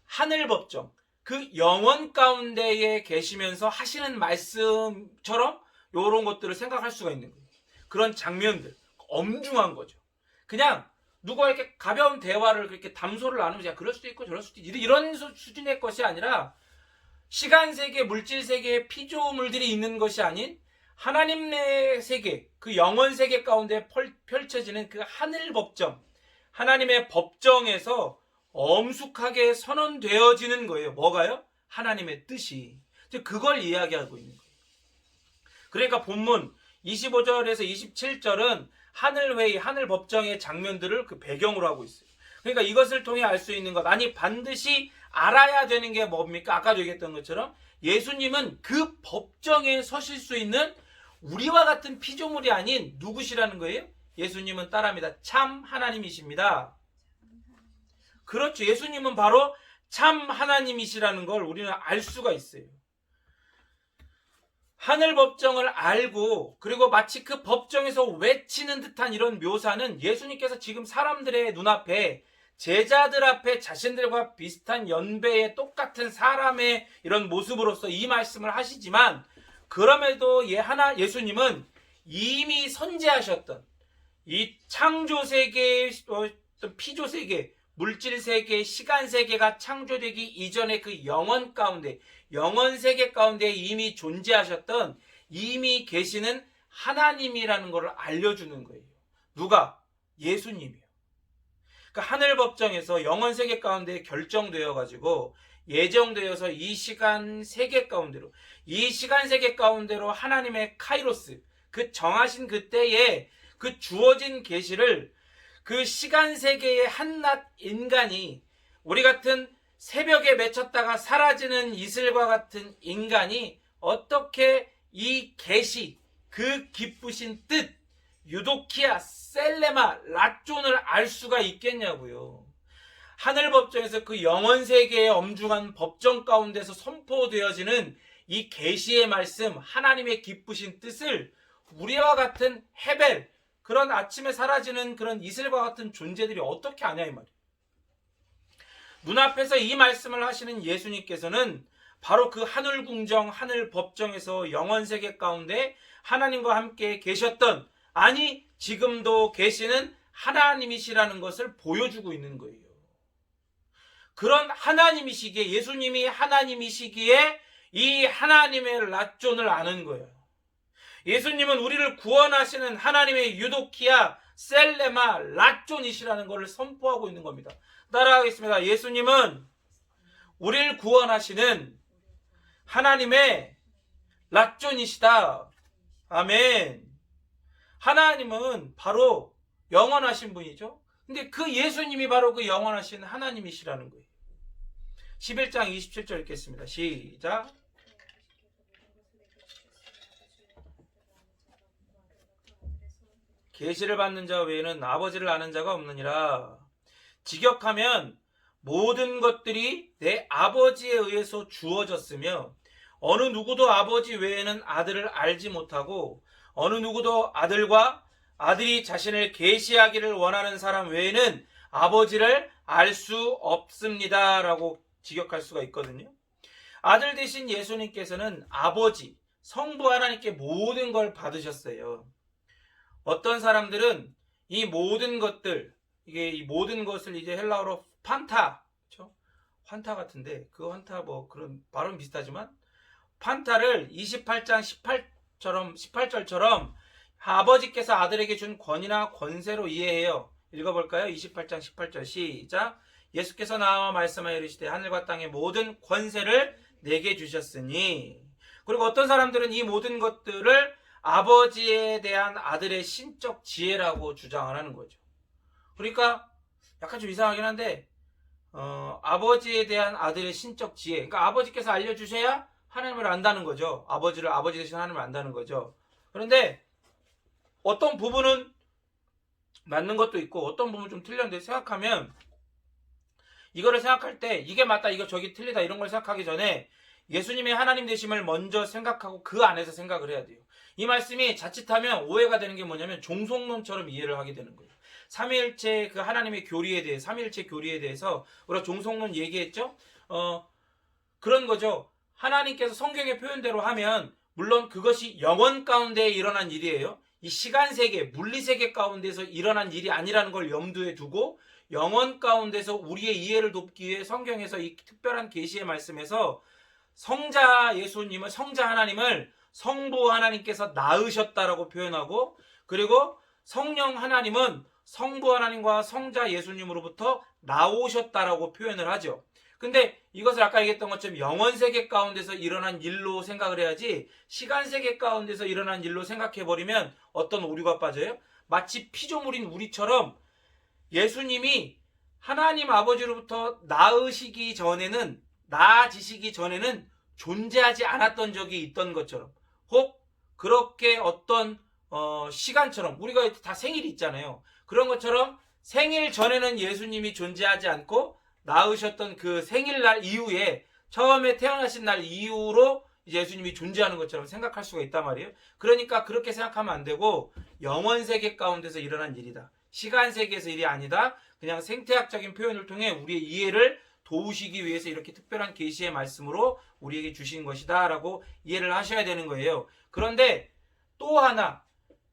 하늘 법정, 그 영원 가운데에 계시면서 하시는 말씀처럼 이런 것들을 생각할 수가 있는 거예요. 그런 장면들, 엄중한 거죠. 그냥 누가 이렇게 가벼운 대화를 그렇게 담소를 나누면 그럴 수도 있고 저럴 수도 있고 이런 수준의 것이 아니라, 시간 세계, 물질 세계에 피조물들이 있는 것이 아닌 하나님의 세계, 그 영원 세계 가운데 펼쳐지는 그 하늘 법정, 하나님의 법정에서 엄숙하게 선언되어지는 거예요. 뭐가요? 하나님의 뜻이. 그걸 이야기하고 있는 거예요. 그러니까 본문 25절에서 27절은 하늘회의, 하늘법정의 장면들을 그 배경으로 하고 있어요. 그러니까 이것을 통해 알 수 있는 것, 아니 반드시 알아야 되는 게 뭡니까? 아까도 얘기했던 것처럼 예수님은 그 법정에 서실 수 있는 우리와 같은 피조물이 아닌 누구시라는 거예요? 예수님은 따라합니다. 참 하나님이십니다. 그렇죠. 예수님은 바로 참 하나님이시라는 걸 우리는 알 수가 있어요. 하늘 법정을 알고, 그리고 마치 그 법정에서 외치는 듯한 이런 묘사는 예수님께서 지금 사람들의 눈앞에, 제자들 앞에 자신들과 비슷한 연배의 똑같은 사람의 이런 모습으로서 이 말씀을 하시지만, 그럼에도 예수님은 이미 선재하셨던 이 창조 세계의 어떤 피조 세계, 물질 세계, 시간 세계가 창조되기 이전의 그 영원 가운데, 영원 세계 가운데 이미 존재하셨던, 이미 계시는 하나님이라는 것을 알려주는 거예요. 누가? 예수님이요. 그러니까 하늘 법정에서 영원 세계 가운데 결정되어 가지고 예정되어서 이 시간 세계 가운데로, 이 시간 세계 가운데로 하나님의 카이로스, 그 정하신 그때에 그 주어진 계시를 그 시간 세계의 한낱 인간이, 우리 같은 새벽에 맺혔다가 사라지는 이슬과 같은 인간이 어떻게 이 계시, 그 기쁘신 뜻, 유도키아, 셀레마, 라존을 알 수가 있겠냐고요. 하늘 법정에서 그 영원 세계의 엄중한 법정 가운데서 선포되어지는 이 계시의 말씀, 하나님의 기쁘신 뜻을 우리와 같은 헤벨, 그런 아침에 사라지는 그런 이슬과 같은 존재들이 어떻게 아냐 이 말이에요. 눈앞에서 이 말씀을 하시는 예수님께서는 바로 그 하늘 궁정, 하늘 법정에서 영원 세계 가운데 하나님과 함께 계셨던, 아니 지금도 계시는 하나님이시라는 것을 보여주고 있는 거예요. 그런 하나님이시기에, 예수님이 하나님이시기에 이 하나님의 라존을 아는 거예요. 예수님은 우리를 구원하시는 하나님의 유도키아 셀레마 라존이시라는 것을 선포하고 있는 겁니다. 따라하겠습니다. 예수님은 우리를 구원하시는 하나님의 라존이시다. 아멘. 하나님은 바로 영원하신 분이죠. 근데 그 예수님이 바로 그 영원하신 하나님이시라는 거예요. 11장 27절 읽겠습니다. 시작. 계시를 받는 자 외에는 아버지를 아는 자가 없느니라. 직역하면 모든 것들이 내 아버지에 의해서 주어졌으며 어느 누구도 아버지 외에는 아들을 알지 못하고 어느 누구도 아들과 아들이 자신을 계시하기를 원하는 사람 외에는 아버지를 알 수 없습니다 라고 직역할 수가 있거든요. 아들 되신 예수님께서는 아버지, 성부 하나님께 모든 걸 받으셨어요. 어떤 사람들은 이 모든 것들, 이 모든 것을 이제 헬라어로 판타, 그렇죠? 환타 같은데 그 환타 뭐 그런 발음 비슷하지만 판타를 28장 18절처럼 아버지께서 아들에게 준 권위나 권세로 이해해요. 읽어볼까요? 28장 18절 시작. 예수께서 나와 말씀하여 이르시되 하늘과 땅의 모든 권세를 내게 주셨으니. 그리고 어떤 사람들은 이 모든 것들을 아버지에 대한 아들의 신적 지혜라고 주장을 하는 거죠. 그러니까 약간 좀 이상하긴 한데 아버지에 대한 아들의 신적 지혜, 그러니까 아버지께서 알려주셔야 하나님을 안다는 거죠. 아버지를, 아버지 대신 하나님을 안다는 거죠. 그런데 어떤 부분은 맞는 것도 있고 어떤 부분은 좀 틀렸는데, 생각하면 이거를 생각할 때 이게 맞다, 이거 저기 틀리다 이런 걸 생각하기 전에 예수님의 하나님 되심을 먼저 생각하고 그 안에서 생각을 해야 돼요. 이 말씀이 자칫하면 오해가 되는 게 뭐냐면 종속론처럼 이해를 하게 되는 거예요. 삼위일체 그 하나님의 교리에 대해, 삼위일체 교리에 대해서 우리가 종속론 얘기했죠. 그런 거죠. 하나님께서 성경의 표현대로 하면 물론 그것이 영원 가운데 일어난 일이에요. 이 시간세계, 물리세계 가운데서 일어난 일이 아니라는 걸 염두에 두고 영원 가운데서 우리의 이해를 돕기 위해 성경에서 이 특별한 계시의 말씀에서 성자 예수님을, 성자 하나님을 성부 하나님께서 낳으셨다라고 표현하고, 그리고 성령 하나님은 성부 하나님과 성자 예수님으로부터 나오셨다라고 표현을 하죠. 근데 이것을 아까 얘기했던 것처럼 영원세계 가운데서 일어난 일로 생각을 해야지, 시간세계 가운데서 일어난 일로 생각해버리면 어떤 오류가 빠져요? 마치 피조물인 우리처럼 예수님이 하나님 아버지로부터 나으시기 전에는, 나아지시기 전에는 존재하지 않았던 적이 있던 것처럼, 혹 그렇게 어떤 시간처럼, 우리가 다 생일이 있잖아요. 그런 것처럼 생일 전에는 예수님이 존재하지 않고 낳으셨던 그 생일날 이후에, 처음에 태어나신 날 이후로 이제 예수님이 존재하는 것처럼 생각할 수가 있단 말이에요. 그러니까 그렇게 생각하면 안 되고 영원세계 가운데서 일어난 일이다, 시간세계에서 일이 아니다, 그냥 생태학적인 표현을 통해 우리의 이해를 도우시기 위해서 이렇게 특별한 계시의 말씀으로 우리에게 주신 것이다 라고 이해를 하셔야 되는 거예요. 그런데 또 하나,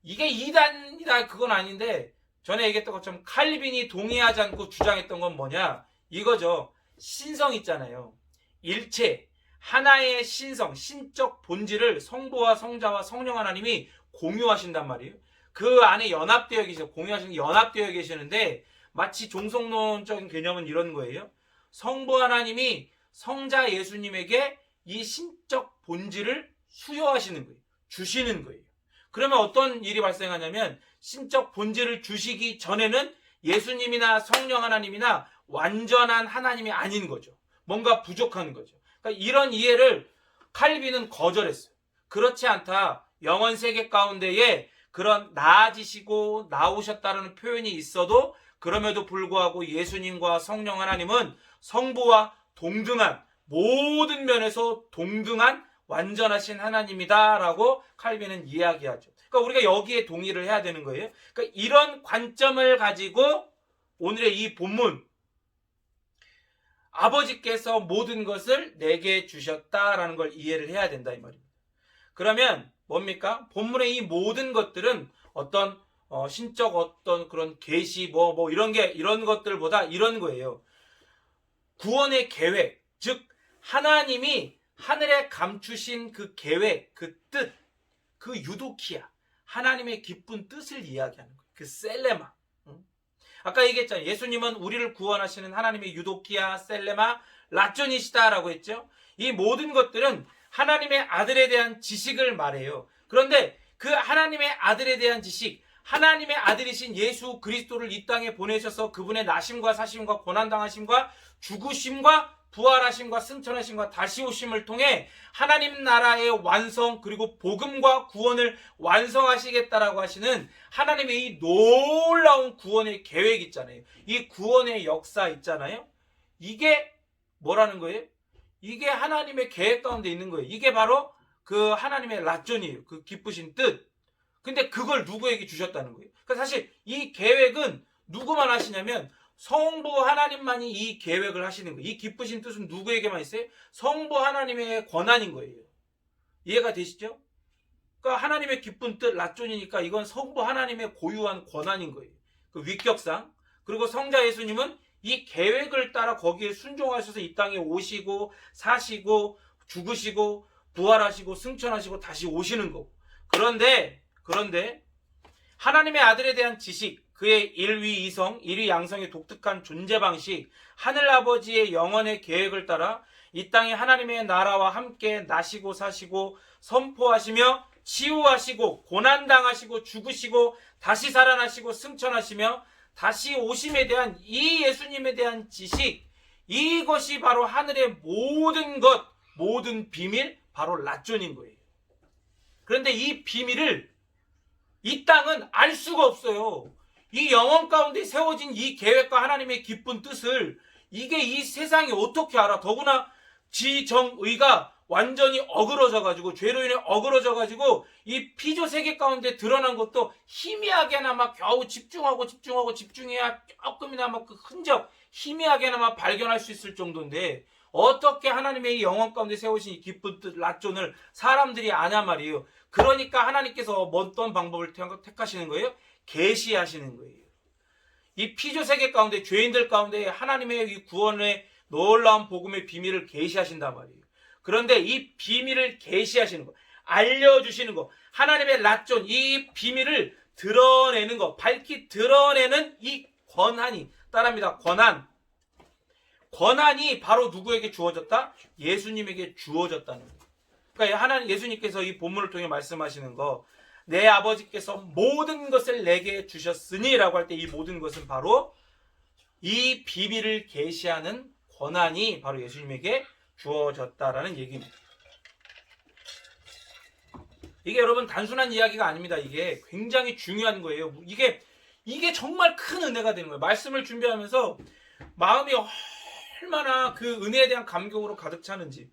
이게 이단이다 그건 아닌데, 전에 얘기했던 것처럼 칼빈이 동의하지 않고 주장했던 건 뭐냐 이거죠. 신성 있잖아요. 일체 하나의 신성, 신적 본질을 성부와 성자와 성령 하나님이 공유하신단 말이에요. 그 안에 연합되어 계셔, 공유하시는, 연합되어 계시는데 마치 종속론적인 개념은 이런 거예요. 성부 하나님이 성자 예수님에게 이 신적 본질을 수여하시는 거예요. 주시는 거예요. 그러면 어떤 일이 발생하냐면, 신적 본질을 주시기 전에는 예수님이나 성령 하나님이나 완전한 하나님이 아닌 거죠. 뭔가 부족한 거죠. 그러니까 이런 이해를 칼빈은 거절했어요. 그렇지 않다. 영원 세계 가운데에 그런 나아지시고 나오셨다는 표현이 있어도 그럼에도 불구하고 예수님과 성령 하나님은 성부와 동등한, 모든 면에서 동등한 완전하신 하나님이다 라고 칼빈은 이야기하죠. 그러니까 우리가 여기에 동의를 해야 되는 거예요. 그러니까 이런 관점을 가지고 오늘의 이 본문, 아버지께서 모든 것을 내게 주셨다라는 걸 이해를 해야 된다 이 말입니다. 그러면 뭡니까? 본문의 이 모든 것들은 어떤 신적 어떤 그런 계시 뭐 이런 것들보다 이런 거예요. 구원의 계획, 즉 하나님이 하늘에 감추신 그 계획, 그 뜻, 그 유도키야, 하나님의 기쁜 뜻을 이야기하는 거예요. 그 셀레마. 아까 얘기했잖아요. 예수님은 우리를 구원하시는 하나님의 유도키야, 셀레마, 라존이시다라고 했죠. 이 모든 것들은 하나님의 아들에 대한 지식을 말해요. 그런데 그 하나님의 아들에 대한 지식, 하나님의 아들이신 예수 그리스도를 이 땅에 보내셔서 그분의 나심과 사심과 고난당하심과 죽으심과 부활하심과 승천하심과 다시 오심을 통해 하나님 나라의 완성 그리고 복음과 구원을 완성하시겠다라고 하시는 하나님의 이 놀라운 구원의 계획 있잖아요. 이 구원의 역사 있잖아요. 이게 뭐라는 거예요? 이게 하나님의 계획 가운데 있는 거예요. 이게 바로 그 하나님의 라존이에요. 그 기쁘신 뜻. 근데 그걸 누구에게 주셨다는 거예요. 그러니까 사실 이 계획은 누구만 하시냐면 성부 하나님만이 이 계획을 하시는 거예요. 이 기쁘신 뜻은 누구에게만 있어요? 성부 하나님의 권한인 거예요. 이해가 되시죠? 그러니까 하나님의 기쁜 뜻 라존이니까 이건 성부 하나님의 고유한 권한인 거예요. 그 위격상. 그리고 성자 예수님은 이 계획을 따라 거기에 순종하셔서 이 땅에 오시고 사시고 죽으시고 부활하시고 승천하시고 다시 오시는 거고. 그런데 하나님의 아들에 대한 지식, 그의 일위이성, 일위양성의 독특한 존재 방식, 하늘아버지의 영원의 계획을 따라 이 땅에 하나님의 나라와 함께 나시고 사시고 선포하시며 치유하시고 고난당하시고 죽으시고 다시 살아나시고 승천하시며 다시 오심에 대한 이 예수님에 대한 지식, 이것이 바로 하늘의 모든 것, 모든 비밀, 바로 라존인 거예요. 그런데 이 비밀을 이 땅은 알 수가 없어요. 이 영원 가운데 세워진 이 계획과 하나님의 기쁜 뜻을 이게 이 세상이 어떻게 알아? 더구나 지정의가 완전히 어그러져가지고 죄로 인해 어그러져가지고 이 피조 세계 가운데 드러난 것도 희미하게나마 겨우 집중해야 조금이나마 그 흔적 희미하게나마 발견할 수 있을 정도인데 어떻게 하나님의 이 영원 가운데 세우신 이 기쁜 뜻 라존을 사람들이 아냐 말이에요. 그러니까 하나님께서 어떤 방법을 택하시는 거예요? 계시하시는 거예요. 이 피조 세계 가운데 죄인들 가운데 하나님의 이 구원의 놀라운 복음의 비밀을 계시하신단 말이에요. 그런데 이 비밀을 계시하시는 거, 알려주시는 거, 하나님의 라존, 이 비밀을 드러내는 거, 밝히 드러내는 이 권한이 따릅니다. 권한이 바로 누구에게 주어졌다? 예수님에게 주어졌다는 거예요. 그러니까 예수님께서 이 본문을 통해 말씀하시는 거, 내 아버지께서 모든 것을 내게 주셨으니 라고 할 때 이 모든 것은 바로 이 비밀을 계시하는 권한이 바로 예수님에게 주어졌다라는 얘기입니다. 이게 여러분 단순한 이야기가 아닙니다. 이게 굉장히 중요한 거예요. 이게 정말 큰 은혜가 되는 거예요. 말씀을 준비하면서 마음이 얼마나 그 은혜에 대한 감격으로 가득 차는지.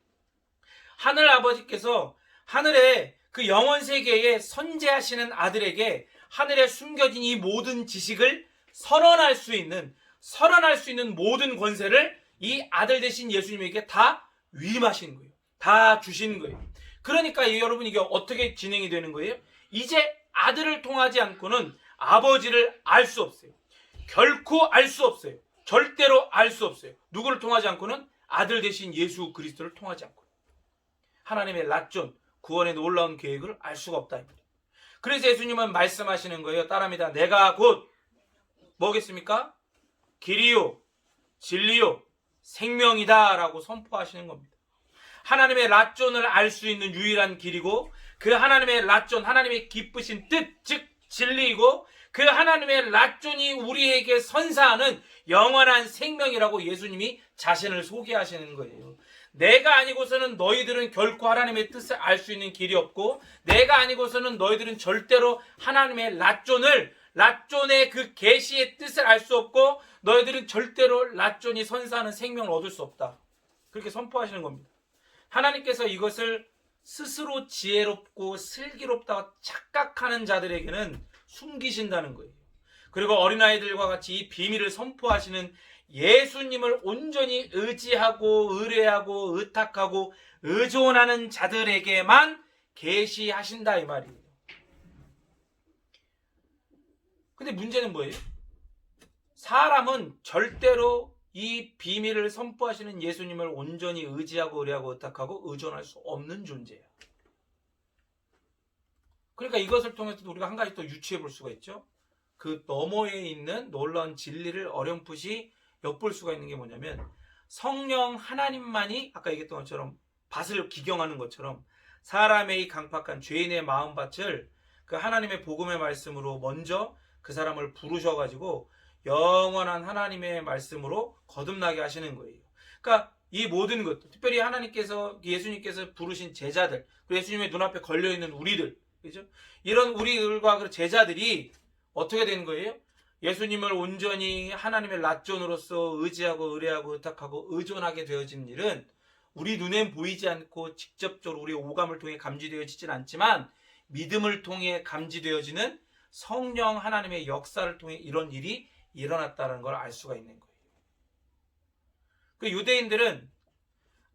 하늘 아버지께서 하늘에 그 영원 세계에 선재하시는 아들에게 하늘에 숨겨진 이 모든 지식을 선언할 수 있는 모든 권세를 이 아들 되신 예수님에게 다 위임하신 거예요. 다 주신 거예요. 그러니까 여러분 이게 어떻게 진행이 되는 거예요? 이제 아들을 통하지 않고는 아버지를 알 수 없어요. 결코 알 수 없어요. 절대로 알 수 없어요. 누구를 통하지 않고는 아들 되신 예수 그리스도를 통하지 않고 하나님의 라존 구원의 놀라운 계획을 알 수가 없다. 그래서 예수님은 말씀하시는 거예요. 따라합니다. 내가 곧 뭐겠습니까? 길이요 진리요 생명이다 라고 선포하시는 겁니다. 하나님의 라존을 알 수 있는 유일한 길이고 그 하나님의 라존, 하나님의 기쁘신 뜻, 즉 진리이고 그 하나님의 라존이 우리에게 선사하는 영원한 생명이라고 예수님이 자신을 소개하시는 거예요. 내가 아니고서는 너희들은 결코 하나님의 뜻을 알 수 있는 길이 없고 내가 아니고서는 너희들은 절대로 하나님의 라존의 그 계시의 뜻을 알 수 없고 너희들은 절대로 라존이 선사하는 생명을 얻을 수 없다. 그렇게 선포하시는 겁니다. 하나님께서 이것을 스스로 지혜롭고 슬기롭다고 착각하는 자들에게는 숨기신다는 거예요. 그리고 어린아이들과 같이 이 비밀을 선포하시는 예수님을 온전히 의지하고 의뢰하고 의탁하고 의존하는 자들에게만 계시하신다 이 말이에요. 근데 문제는 뭐예요? 사람은 절대로 이 비밀을 선포하시는 예수님을 온전히 의지하고 의뢰하고 의탁하고 의존할 수 없는 존재예요. 그러니까 이것을 통해서 우리가 한 가지 또 유추해 볼 수가 있죠. 그 너머에 있는 놀라운 진리를 어렴풋이 엿볼 수가 있는 게 뭐냐면, 성령 하나님만이 아까 얘기했던 것처럼 밭을 기경하는 것처럼 사람의 이 강팍한 죄인의 마음밭을 그 하나님의 복음의 말씀으로 먼저 그 사람을 부르셔가지고 영원한 하나님의 말씀으로 거듭나게 하시는 거예요. 그러니까 이 모든 것, 특별히 하나님께서, 예수님께서 부르신 제자들, 예수님의 눈앞에 걸려있는 우리들, 그죠? 이런 우리들과 그 제자들이 어떻게 되는 거예요? 예수님을 온전히 하나님의 낫존으로서 의지하고 의뢰하고 의탁하고 의존하게 되어진 일은 우리 눈엔 보이지 않고 직접적으로 우리의 오감을 통해 감지되어지진 않지만 믿음을 통해 감지되어지는 성령 하나님의 역사를 통해 이런 일이 일어났다는 걸 알 수가 있는 거예요. 그 유대인들은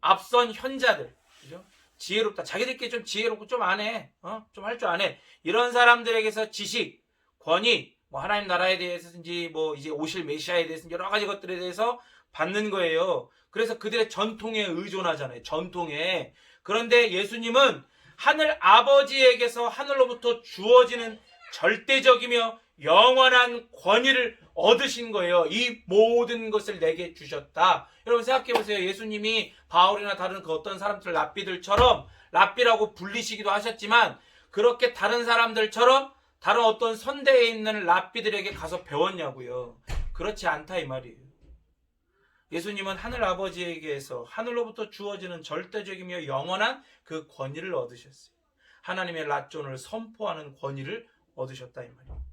앞선 현자들, 그죠? 지혜롭다, 자기들끼리 좀 지혜롭고 좀 아네, 좀 할 줄 아네, 이런 사람들에게서 지식, 권위, 뭐 하나님 나라에 대해서든지 뭐 이제 오실 메시아에 대해서 여러 가지 것들에 대해서 받는 거예요. 그래서 그들의 전통에 의존하잖아요. 전통에. 그런데 예수님은 하늘 아버지에게서 하늘로부터 주어지는 절대적이며 영원한 권위를 얻으신 거예요. 이 모든 것을 내게 주셨다. 여러분 생각해 보세요. 예수님이 바울이나 다른 그 어떤 사람들, 랍비들처럼, 랍비라고 불리시기도 하셨지만 그렇게 다른 사람들처럼 다른 어떤 선대에 있는 랍비들에게 가서 배웠냐고요. 그렇지 않다 이 말이에요. 예수님은 하늘 아버지에게서 하늘로부터 주어지는 절대적이며 영원한 그 권위를 얻으셨어요. 하나님의 낫존을 선포하는 권위를 얻으셨다 이 말이에요.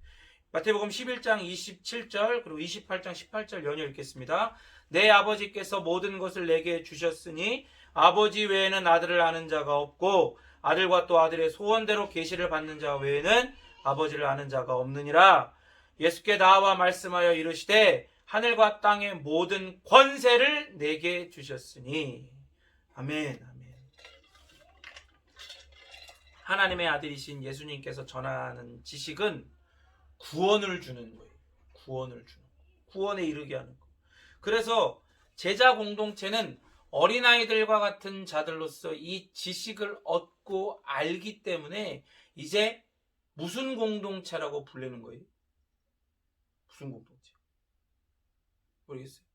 마태복음 11장 27절 그리고 28장 18절 연이어 읽겠습니다. 내 아버지께서 모든 것을 내게 주셨으니 아버지 외에는 아들을 아는 자가 없고 아들과 또 아들의 소원대로 계시를 받는 자 외에는 아버지를 아는 자가 없느니라. 예수께 나와 말씀하여 이르시되 하늘과 땅의 모든 권세를 내게 주셨으니. 아멘. 아멘. 하나님의 아들이신 예수님께서 전하는 지식은 구원을 주는 거예요. 구원을 주는 거. 구원에 이르게 하는 거. 그래서 제자 공동체는 어린아이들과 같은 자들로서 이 지식을 얻고 알기 때문에 이제 무슨 공동체라고 불리는 거예요? 무슨 공동체? 모르겠어요.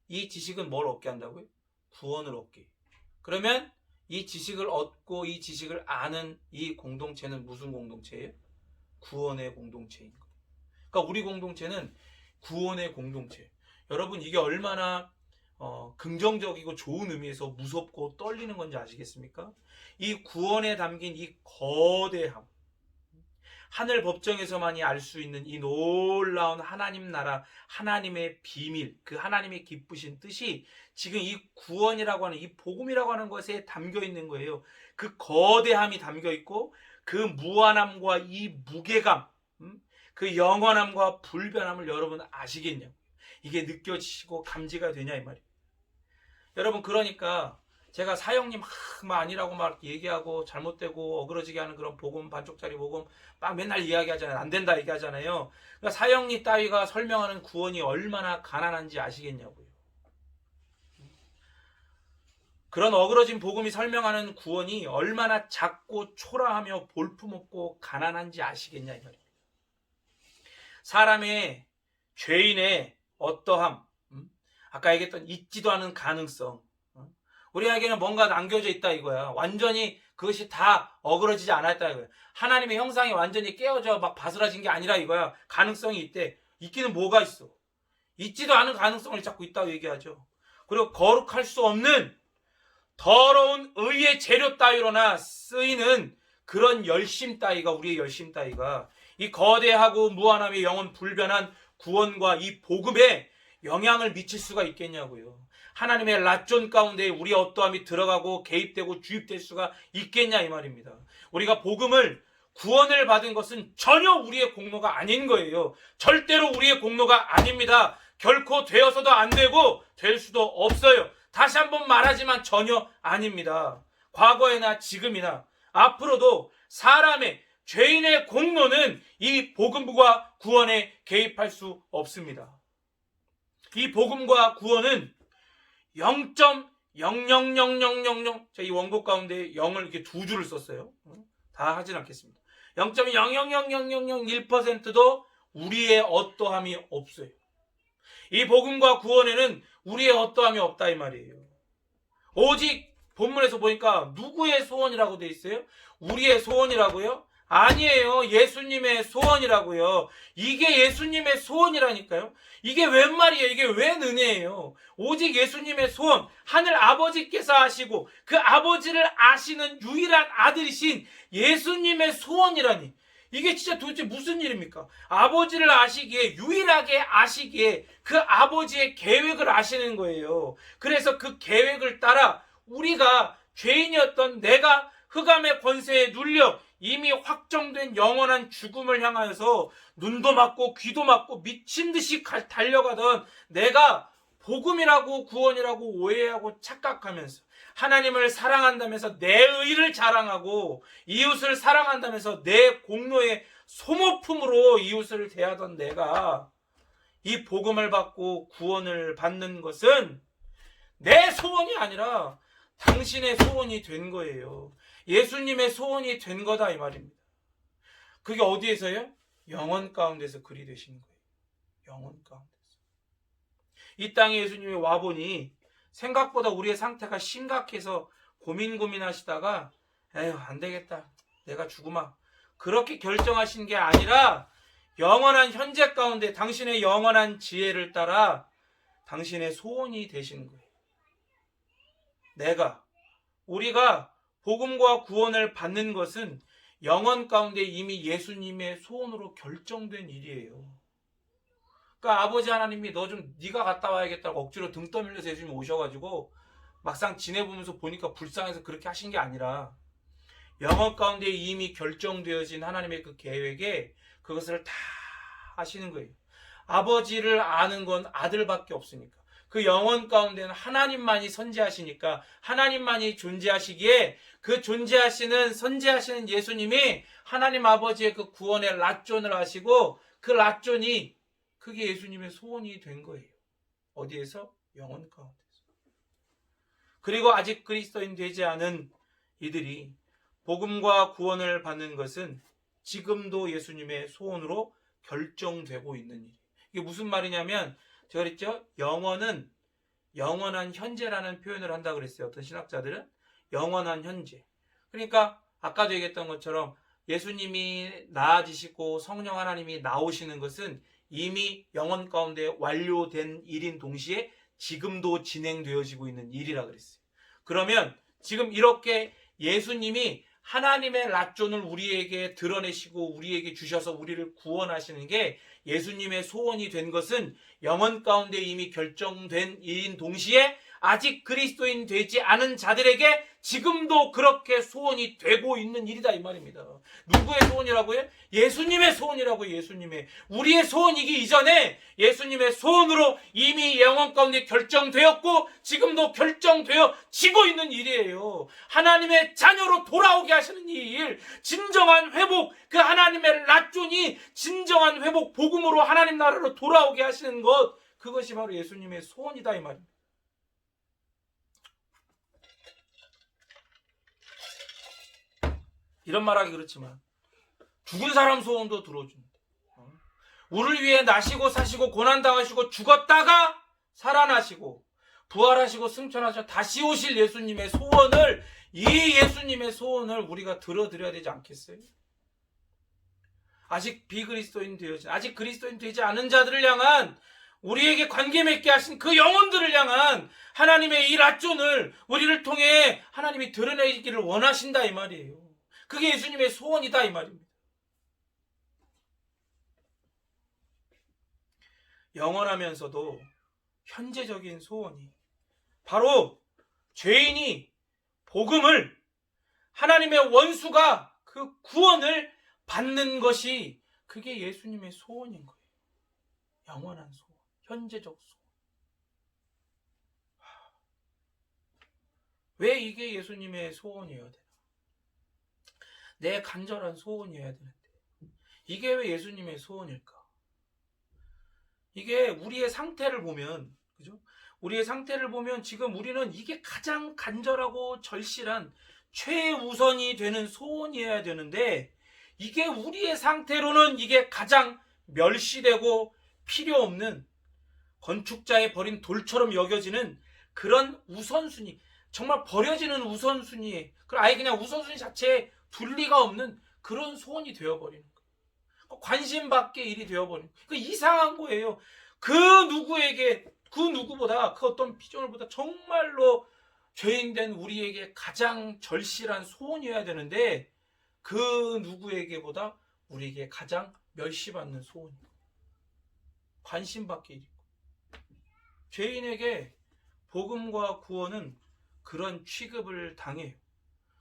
이 지식은 뭘 얻게 한다고요? 구원을 얻게. 그러면 이 지식을 얻고 이 지식을 아는 이 공동체는 무슨 공동체예요? 구원의 공동체인 거예요. 그러니까 우리 공동체는 구원의 공동체. 여러분 이게 얼마나 긍정적이고 좋은 의미에서 무섭고 떨리는 건지 아시겠습니까? 이 구원에 담긴 이 거대함, 하늘 법정에서만이 알 수 있는 이 놀라운 하나님 나라, 하나님의 비밀, 그 하나님의 기쁘신 뜻이 지금 이 구원이라고 하는 이 복음이라고 하는 것에 담겨 있는 거예요. 그 거대함이 담겨 있고 그 무한함과 이 무게감, 그 영원함과 불변함을 여러분 아시겠냐고. 이게 느껴지시고 감지가 되냐 이 말이에요. 여러분 그러니까 제가 사형님 막 아니라고 막 얘기하고 잘못되고 어그러지게 하는 그런 복음, 반쪽짜리 복음 막 맨날 이야기하잖아요. 안 된다 얘기하잖아요. 그러니까 사형리 따위가 설명하는 구원이 얼마나 가난한지 아시겠냐고요. 그런 어그러진 복음이 설명하는 구원이 얼마나 작고 초라하며 볼품없고 가난한지 아시겠냐 이 말입니다. 사람의 죄인의 어떠함, 아까 얘기했던 있지도 않은 가능성, 우리에게는 뭔가 남겨져 있다 이거야. 완전히 그것이 다 어그러지지 않았다 이거야. 하나님의 형상이 완전히 깨어져 막 바스라진 게 아니라 이거야. 가능성이 있대. 있기는 뭐가 있어? 있지도 않은 가능성을 자꾸 있다고 얘기하죠. 그리고 거룩할 수 없는 더러운 의의 재료 따위로나 쓰이는 그런 열심 따위가, 우리의 열심 따위가 이 거대하고 무한함의 영원 불변한 구원과 이 복음에 영향을 미칠 수가 있겠냐고요. 하나님의 랏존 가운데 우리의 어떠함이 들어가고 개입되고 주입될 수가 있겠냐 이 말입니다. 우리가 복음을 구원을 받은 것은 전혀 우리의 공로가 아닌 거예요. 절대로 우리의 공로가 아닙니다. 결코 되어서도 안 되고 될 수도 없어요. 다시 한번 말하지만 전혀 아닙니다. 과거에나 지금이나 앞으로도 사람의 죄인의 공로는 이 복음과 구원에 개입할 수 없습니다. 이 복음과 구원은 0.00000 제가 이 원고 가운데 0을 이렇게 두 줄을 썼어요. 다 하진 않겠습니다. 0.0000001%도 우리의 어떠함이 없어요. 이 복음과 구원에는 우리의 어떠함이 없다 이 말이에요. 오직 본문에서 보니까 누구의 소원이라고 돼 있어요? 우리의 소원이라고요? 아니에요. 예수님의 소원이라고요. 이게 예수님의 소원이라니까요. 이게 웬 말이에요? 이게 웬 은혜예요? 오직 예수님의 소원, 하늘 아버지께서 하시고 그 아버지를 아시는 유일한 아들이신 예수님의 소원이라니. 이게 진짜 도대체 무슨 일입니까? 아버지를 아시기에, 유일하게 아시기에 그 아버지의 계획을 아시는 거예요. 그래서 그 계획을 따라 우리가 죄인이었던 내가 흑암의 권세에 눌려 이미 확정된 영원한 죽음을 향하여서 눈도 맞고 귀도 맞고 미친 듯이 달려가던 내가 복음이라고 구원이라고 오해하고 착각하면서 하나님을 사랑한다면서 내 의를 자랑하고 이웃을 사랑한다면서 내 공로의 소모품으로 이웃을 대하던 내가 이 복음을 받고 구원을 받는 것은 내 소원이 아니라 당신의 소원이 된 거예요. 예수님의 소원이 된 거다 이 말입니다. 그게 어디에서요? 영원 가운데서 그리 되신 거예요. 영원 가운데서. 이 땅에 예수님이 와보니 생각보다 우리의 상태가 심각해서 고민하시다가 에휴 안 되겠다. 내가 죽으마. 그렇게 결정하신 게 아니라 영원한 현재 가운데 당신의 영원한 지혜를 따라 당신의 소원이 되신 거예요. 우리가 복음과 구원을 받는 것은 영원 가운데 이미 예수님의 소원으로 결정된 일이에요. 그러니까 아버지 하나님이 너 좀 네가 갔다 와야겠다고 억지로 등 떠밀려서 예수님이 오셔가지고 막상 지내보면서 보니까 불쌍해서 그렇게 하신 게 아니라 영원 가운데 이미 결정되어진 하나님의 그 계획에 그것을 다 하시는 거예요. 아버지를 아는 건 아들밖에 없으니까. 그 영원 가운데는 하나님만이 선지하시니까 하나님만이 존재하시기에 그 존재하시는 선지하시는 예수님이 하나님 아버지의 그 구원의 랏존을 하시고 그 랏존이 그게 예수님의 소원이 된 거예요. 어디에서? 영원 가운데서. 그리고 아직 그리스도인 되지 않은 이들이 복음과 구원을 받는 것은 지금도 예수님의 소원으로 결정되고 있는 일이에요. 이게 무슨 말이냐면 제가 그랬죠? 영원은 영원한 현재라는 표현을 한다고 그랬어요. 어떤 신학자들은 영원한 현재. 그러니까 아까도 얘기했던 것처럼 예수님이 나아지시고 성령 하나님이 나오시는 것은 이미 영원 가운데 완료된 일인 동시에 지금도 진행되어지고 있는 일이라 그랬어요. 그러면 지금 이렇게 예수님이 하나님의 랏존을 우리에게 드러내시고 우리에게 주셔서 우리를 구원하시는 게 예수님의 소원이 된 것은 영원 가운데 이미 결정된 일인 동시에 아직 그리스도인 되지 않은 자들에게 지금도 그렇게 소원이 되고 있는 일이다 이 말입니다. 누구의 소원이라고요? 예수님의 소원이라고요. 예수님의. 우리의 소원이기 이전에 예수님의 소원으로 이미 영원 가운데 결정되었고 지금도 결정되어지고 있는 일이에요. 하나님의 자녀로 돌아오게 하시는 이 일, 진정한 회복, 그 하나님의 랏존이 진정한 회복, 복음으로 하나님 나라로 돌아오게 하시는 것, 그것이 바로 예수님의 소원이다 이 말입니다. 이런 말하기 그렇지만 죽은 사람 소원도 들어줍니다. 우리를 위해 나시고 사시고 고난당하시고 죽었다가 살아나시고 부활하시고 승천하셔 다시 오실 예수님의 소원을, 이 예수님의 소원을 우리가 들어드려야 되지 않겠어요? 아직 비그리스도인 되어진, 아직 그리스도인 되지 않은 자들을 향한, 우리에게 관계 맺게 하신 그 영혼들을 향한 하나님의 이 랏존을 우리를 통해 하나님이 드러내기를 원하신다 이 말이에요. 그게 예수님의 소원이다 이 말입니다. 영원하면서도 현재적인 소원이 바로 죄인이 복음을, 하나님의 원수가 그 구원을 받는 것이, 그게 예수님의 소원인 거예요. 영원한 소원, 현재적 소원. 왜 이게 예수님의 소원이어야 되나? 내 간절한 소원이어야 되는데 이게 왜 예수님의 소원일까? 이게 우리의 상태를 보면, 그죠? 우리의 상태를 보면 지금 우리는 이게 가장 간절하고 절실한 최우선이 되는 소원이어야 되는데, 이게 우리의 상태로는 이게 가장 멸시되고 필요 없는, 건축자의 버린 돌처럼 여겨지는 그런 우선순위, 정말 버려지는 우선순위에, 아예 그냥 우선순위 자체에 둘 리가 없는 그런 소원이 되어버리는 거예요. 관심 밖의 일이 되어버리는 거예요. 그 이상한 거예요. 그 누구에게, 그 누구보다, 그 어떤 피조물보다 정말로 죄인된 우리에게 가장 절실한 소원이어야 되는데, 그 누구에게보다 우리에게 가장 멸시받는 소원이에요. 관심 밖의 일이고. 죄인에게 복음과 구원은 그런 취급을 당해요.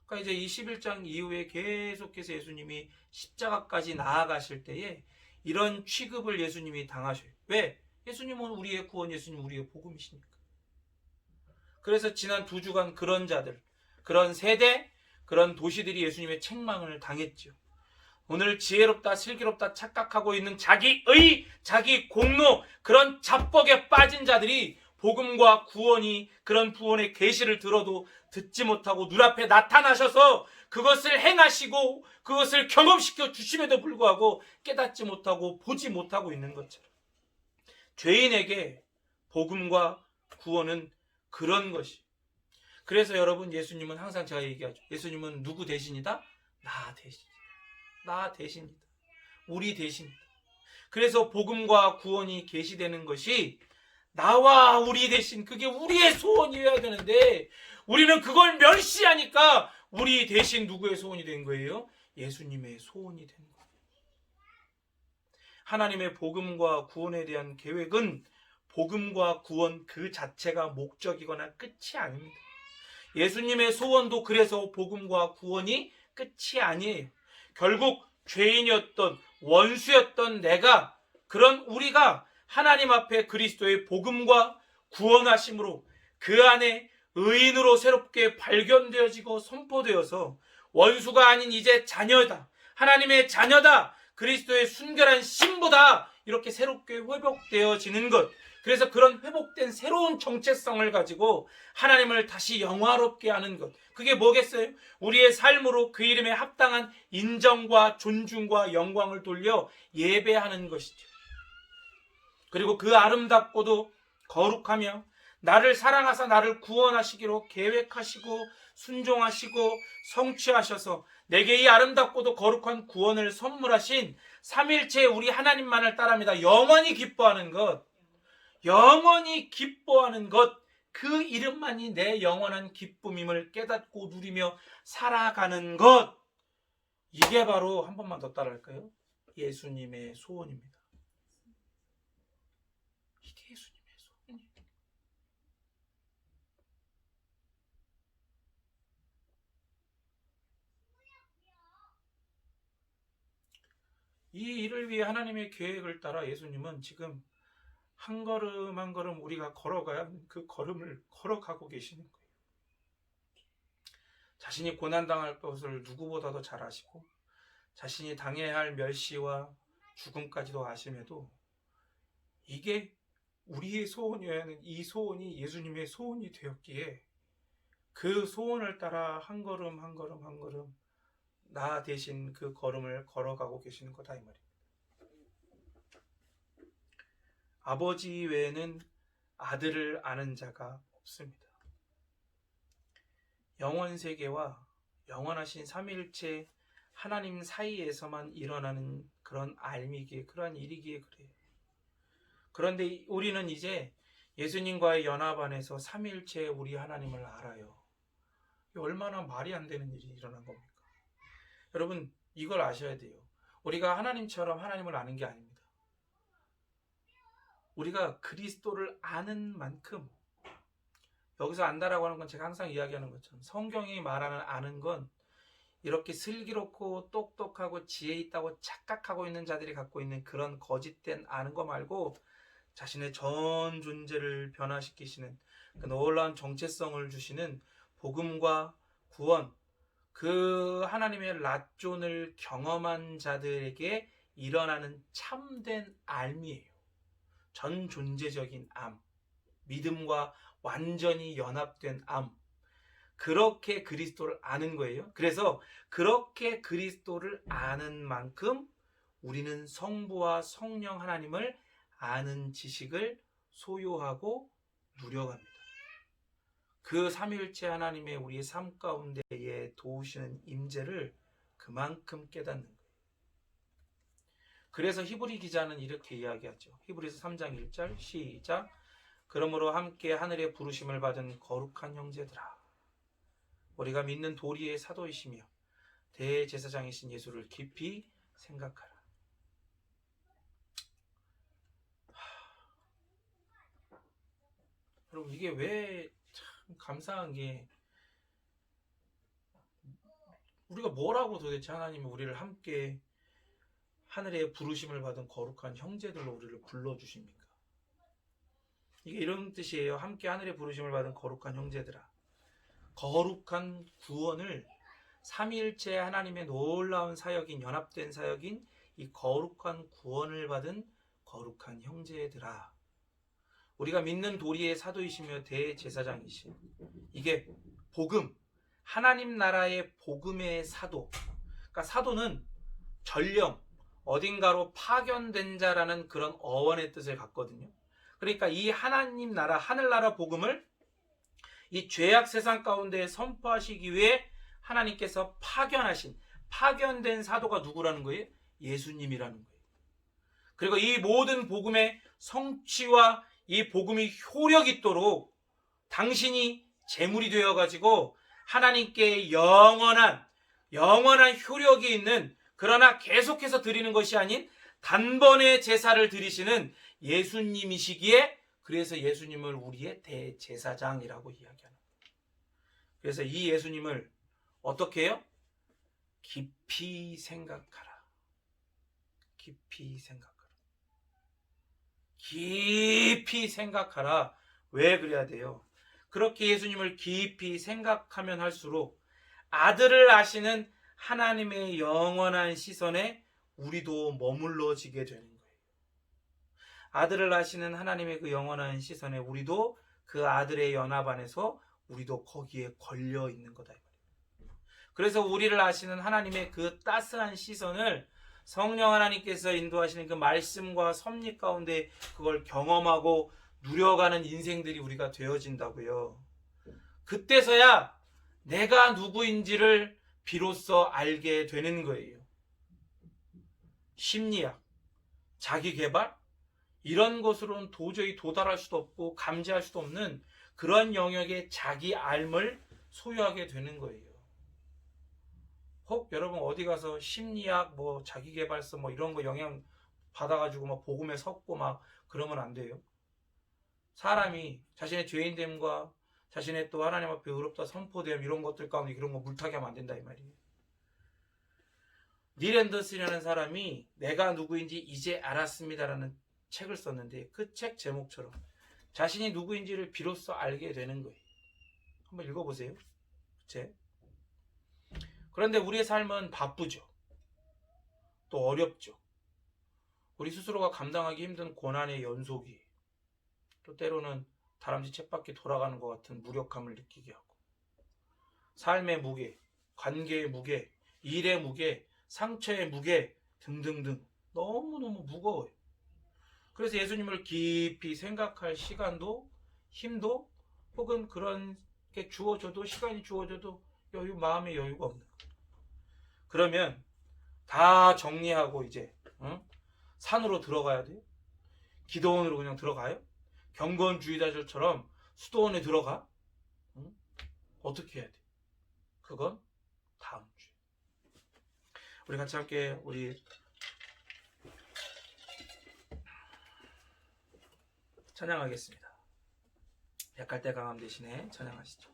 그러니까 이제 21장 이후에 계속해서 예수님이 십자가까지 나아가실 때에 이런 취급을 예수님이 당하셔요. 왜? 예수님은 우리의 구원, 예수님 우리의 복음이시니까. 그래서 지난 2주간 그런 자들, 그런 세대, 그런 도시들이 예수님의 책망을 당했죠. 오늘 지혜롭다, 슬기롭다 착각하고 있는 자기의, 자기 공로, 그런 자뻑에 빠진 자들이 복음과 구원이, 그런 구원의 계시를 들어도 듣지 못하고 눈앞에 나타나셔서 그것을 행하시고 그것을 경험시켜 주심에도 불구하고 깨닫지 못하고 보지 못하고 있는 것처럼, 죄인에게 복음과 구원은 그런 것이. 그래서 여러분, 예수님은 항상 제가 얘기하죠. 예수님은 누구 대신이다? 나 대신이다. 나 대신이다. 우리 대신이다. 그래서 복음과 구원이 계시되는 것이 나와 우리 대신, 그게 우리의 소원이어야 되는데 우리는 그걸 멸시하니까 우리 대신 누구의 소원이 된 거예요? 예수님의 소원이 된 거예요. 하나님의 복음과 구원에 대한 계획은 복음과 구원 그 자체가 목적이거나 끝이 아닙니다. 예수님의 소원도 그래서 복음과 구원이 끝이 아니에요. 결국 죄인이었던, 원수였던 내가, 그런 우리가 하나님 앞에 그리스도의 복음과 구원하심으로 그 안에 의인으로 새롭게 발견되어지고 선포되어서 원수가 아닌 이제 자녀다, 하나님의 자녀다, 그리스도의 순결한 신부다, 이렇게 새롭게 회복되어지는 것. 그래서 그런 회복된 새로운 정체성을 가지고 하나님을 다시 영화롭게 하는 것. 그게 뭐겠어요? 우리의 삶으로 그 이름에 합당한 인정과 존중과 영광을 돌려 예배하는 것이죠. 그리고 그 아름답고도 거룩하며 나를 사랑하사 나를 구원하시기로 계획하시고 순종하시고 성취하셔서 내게 이 아름답고도 거룩한 구원을 선물하신 삼일체 우리 하나님만을 따릅니다. 영원히 기뻐하는 것, 영원히 기뻐하는 것, 그 이름만이 내 영원한 기쁨임을 깨닫고 누리며 살아가는 것. 이게 바로, 한 번만 더 따라할까요? 예수님의 소원입니다. 이게 예수님의 소원이에요. 이 일을 위해 하나님의 계획을 따라 예수님은 지금 한 걸음 한 걸음 우리가 걸어가야 하는 그 걸음을 걸어가고 계시는 거예요. 자신이 고난당할 것을 누구보다도 잘 아시고 자신이 당해야 할 멸시와 죽음까지도 아심에도 이게 우리의 소원이어야 하는 이 소원이 예수님의 소원이 되었기에 그 소원을 따라 한 걸음 한 걸음 한 걸음 나 대신 그 걸음을 걸어가고 계시는 거다, 이 말입니다. 아버지 외에는 아들을 아는 자가 없습니다. 영원 세계와 영원하신 삼위일체 하나님 사이에서만 일어나는 그런 알미기에, 그러한 일이기에 그래요. 그런데 우리는 이제 예수님과의 연합 안에서 삼위일체 우리 하나님을 알아요. 얼마나 말이 안 되는 일이 일어난 겁니까? 여러분, 이걸 아셔야 돼요. 우리가 하나님처럼 하나님을 아는 게 아닙니다. 우리가 그리스도를 아는 만큼, 여기서 안다라고 하는 건 제가 항상 이야기하는 것처럼 성경이 말하는 아는 건 이렇게 슬기롭고 똑똑하고 지혜 있다고 착각하고 있는 자들이 갖고 있는 그런 거짓된 아는 거 말고, 자신의 전 존재를 변화시키시는 그 놀라운 정체성을 주시는 복음과 구원, 그 하나님의 랏존을 경험한 자들에게 일어나는 참된 알미예요. 전 존재적인 암, 믿음과 완전히 연합된 암, 그렇게 그리스도를 아는 거예요. 그래서 그렇게 그리스도를 아는 만큼 우리는 성부와 성령 하나님을 아는 지식을 소유하고 누려갑니다. 그 삼위일체 하나님의 우리의 삶 가운데에 도우시는 임재를 그만큼 깨닫는 거예요. 그래서 히브리 기자는 이렇게 이야기하죠. 히브리서 3장 1절 시작. 그러므로 함께 하늘의 부르심을 받은 거룩한 형제들아, 우리가 믿는 도리의 사도이시며 대제사장이신 예수를 깊이 생각하라. 여러분, 이게 왜 참 감사한 게, 우리가 뭐라고 도대체 하나님이 우리를 함께 하늘의 부르심을 받은 거룩한 형제들로 우리를 불러주십니까? 이게 이런 뜻이에요. 함께 하늘의 부르심을 받은 거룩한 형제들아. 거룩한 구원을 삼위일체 하나님의 놀라운 사역인, 연합된 사역인 이 거룩한 구원을 받은 거룩한 형제들아, 우리가 믿는 도리의 사도이시며 대제사장이신, 이게 복음, 하나님 나라의 복음의 사도. 그러니까 사도는 전령, 어딘가로 파견된 자라는 그런 어원의 뜻을 갖거든요. 그러니까 이 하나님 나라, 하늘나라 복음을 이 죄악 세상 가운데 선포하시기 위해 하나님께서 파견된 사도가 누구라는 거예요? 예수님이라는 거예요. 그리고 이 모든 복음의 성취와 이 복음이 효력 있도록 당신이 제물이 되어가지고 하나님께 영원한 효력이 있는, 그러나 계속해서 드리는 것이 아닌 단번에 제사를 드리시는 예수님이시기에, 그래서 예수님을 우리의 대제사장이라고 이야기하는 거예요. 그래서 이 예수님을 어떻게 해요? 깊이 생각하라. 깊이 생각하라. 깊이 생각하라. 왜 그래야 돼요? 그렇게 예수님을 깊이 생각하면 할수록 아들을 아시는 하나님의 영원한 시선에 우리도 머물러지게 되는 거예요. 아들을 아시는 하나님의 그 영원한 시선에 우리도 그 아들의 연합 안에서 우리도 거기에 걸려 있는 거다. 그래서 우리를 아시는 하나님의 그 따스한 시선을 성령 하나님께서 인도하시는 그 말씀과 섭리 가운데 그걸 경험하고 누려가는 인생들이 우리가 되어진다고요. 그때서야 내가 누구인지를 비로소 알게 되는 거예요. 심리학, 자기개발, 이런 것으로는 도저히 도달할 수도 없고 감지할 수도 없는 그런 영역의 자기 알을 소유하게 되는 거예요. 혹 여러분 어디 가서 심리학, 뭐 자기개발서 뭐 이런 거 영향 받아가지고 막 복음에 섞고 막 그러면 안 돼요. 사람이 자신의 죄인됨과 자신의 또 하나님 앞에 의롭다 선포됨, 이런 것들 가운데 이런 거 물타기 하면 안 된다 이 말이에요. 닐 앤더슨이라는 사람이 내가 누구인지 이제 알았습니다라는 책을 썼는데, 그 책 제목처럼 자신이 누구인지를 비로소 알게 되는 거예요. 한번 읽어보세요. 그런데 우리의 삶은 바쁘죠. 또 어렵죠. 우리 스스로가 감당하기 힘든 고난의 연속이, 또 때로는 다람쥐 쳇바퀴 돌아가는 것 같은 무력감을 느끼게 하고, 삶의 무게, 관계의 무게, 일의 무게, 상처의 무게 등등등 너무너무 무거워요. 그래서 예수님을 깊이 생각할 시간도 힘도 혹은 그런 게 주어져도, 시간이 주어져도 마음의 여유가 없는 거예요. 그러면 다 정리하고 이제 산으로 들어가야 돼요? 기도원으로 그냥 들어가요? 경건주의자들처럼 수도원에 들어가? 어떻게 해야 돼? 그건 다음 주에 우리 같이 함께 우리 찬양하겠습니다. 약할 때 강함 대신에 찬양하시죠.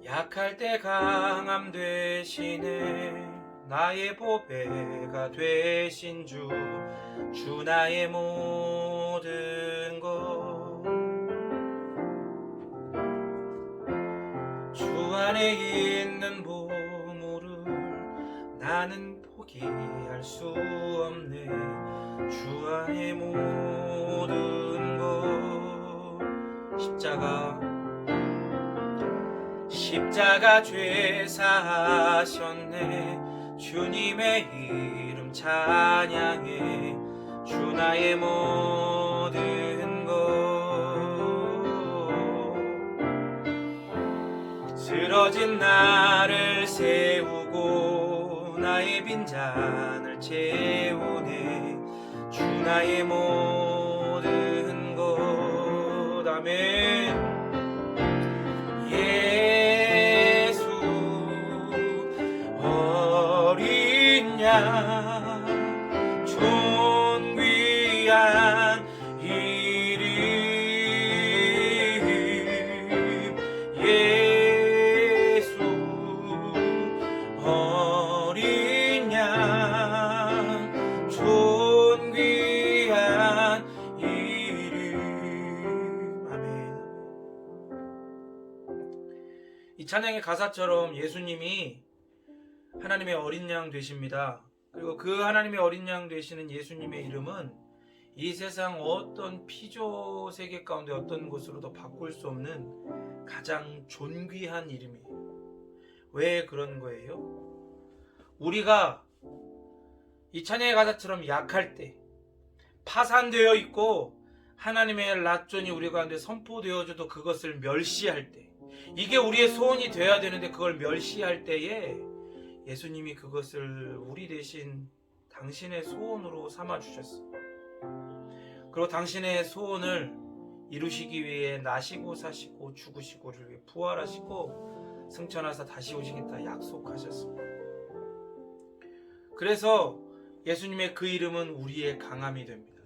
약할 때 강함 되시네 나의 보배가 되신 주 나의 모든 것 주 안에 있는 보물을 나는 포기할 수 없네 주 안의 모든 것 십자가 죄 사하셨네 주님의 이름 찬양해 주 나의 모든 것 쓰러진 나를 세우고 나의 빈잔을 채우네 주 나의 모든 것 아멘 예수 어린 양 존귀한 이름 예수 어린 양 존귀한 이름 아멘. 이 찬양의 가사처럼 예수님이 하나님의 어린 양 되십니다. 그리고 그 하나님의 어린 양 되시는 예수님의 이름은 이 세상 어떤 피조 세계 가운데 어떤 것으로도 바꿀 수 없는 가장 존귀한 이름이에요. 왜 그런 거예요? 우리가 이 찬양의 가사처럼 약할 때 파산되어 있고 하나님의 랏존이 우리 가운데 선포되어져도 그것을 멸시할 때 이게 우리의 소원이 되어야 되는데 그걸 멸시할 때에 예수님이 그것을 우리 대신 당신의 소원으로 삼아주셨어요. 그리고 당신의 소원을 이루시기 위해 나시고 사시고 죽으시고 우리를 위해 부활하시고 승천하사 다시 오시겠다 약속하셨습니다. 그래서 예수님의 그 이름은 우리의 강함이 됩니다.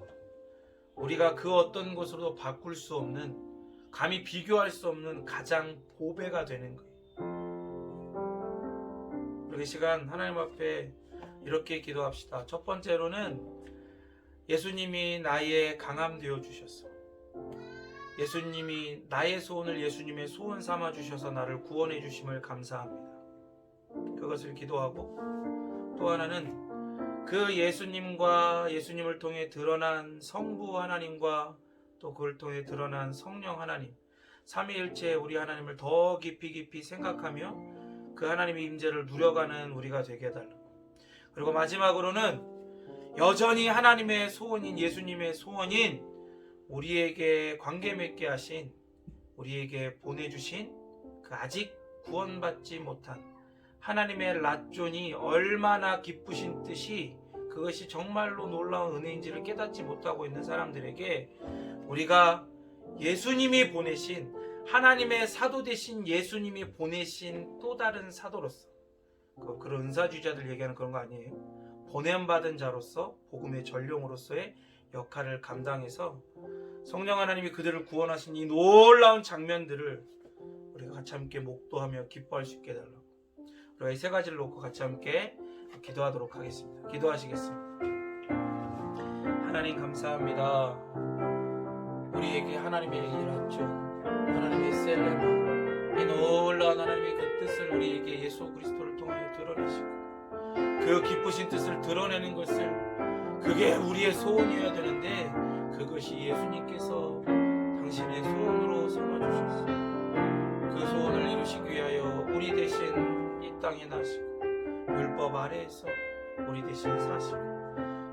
우리가 그 어떤 것으로도 바꿀 수 없는 감히 비교할 수 없는 가장 보배가 되는 거예요. 우리 시간 하나님 앞에 이렇게 기도합시다. 첫 번째로는 예수님이 나의 강함 되어 주셨어. 예수님이 나의 소원을 예수님의 소원 삼아 주셔서 나를 구원해 주심을 감사합니다. 그것을 기도하고 또 하나는 그 예수님과 예수님을 통해 드러난 성부 하나님과 또 그걸 통해 드러난 성령 하나님 삼위일체 우리 하나님을 더 깊이 생각하며 그 하나님의 임재를 누려가는 우리가 되게 해달라고. 그리고 마지막으로는 여전히 하나님의 소원인 예수님의 소원인 우리에게 관계 맺게 하신 우리에게 보내주신 그 아직 구원받지 못한 하나님의 랏존이 얼마나 기쁘신 뜻이 그것이 정말로 놀라운 은혜인지를 깨닫지 못하고 있는 사람들에게 우리가 예수님이 보내신 하나님의 사도 되신 예수님이 보내신 또 다른 사도로서 그런 은사주의자들 얘기하는 그런 거 아니에요. 보냄받은 자로서 복음의 전령으로서의 역할을 감당해서 성령 하나님이 그들을 구원하신 이 놀라운 장면들을 우리가 같이 함께 목도하며 기뻐할 수 있게 해달라고. 우리가 이 세 가지를 놓고 같이 함께 기도하도록 하겠습니다. 기도하시겠습니다. 하나님 감사합니다. 우리에게 하나님의 랏존 하나님의 셀레마 이 놀라운 하나님의 그 뜻을 우리에게 예수 그리스도를 통하여 드러내시고 그 기쁘신 뜻을 드러내는 것을 그게 우리의 소원이어야 되는데 그것이 예수님께서 당신의 소원으로 삼아주셨어요. 그 소원을 이루시기 위하여 우리 대신 이 땅에 나시고 율법 아래에서 우리 대신 사시고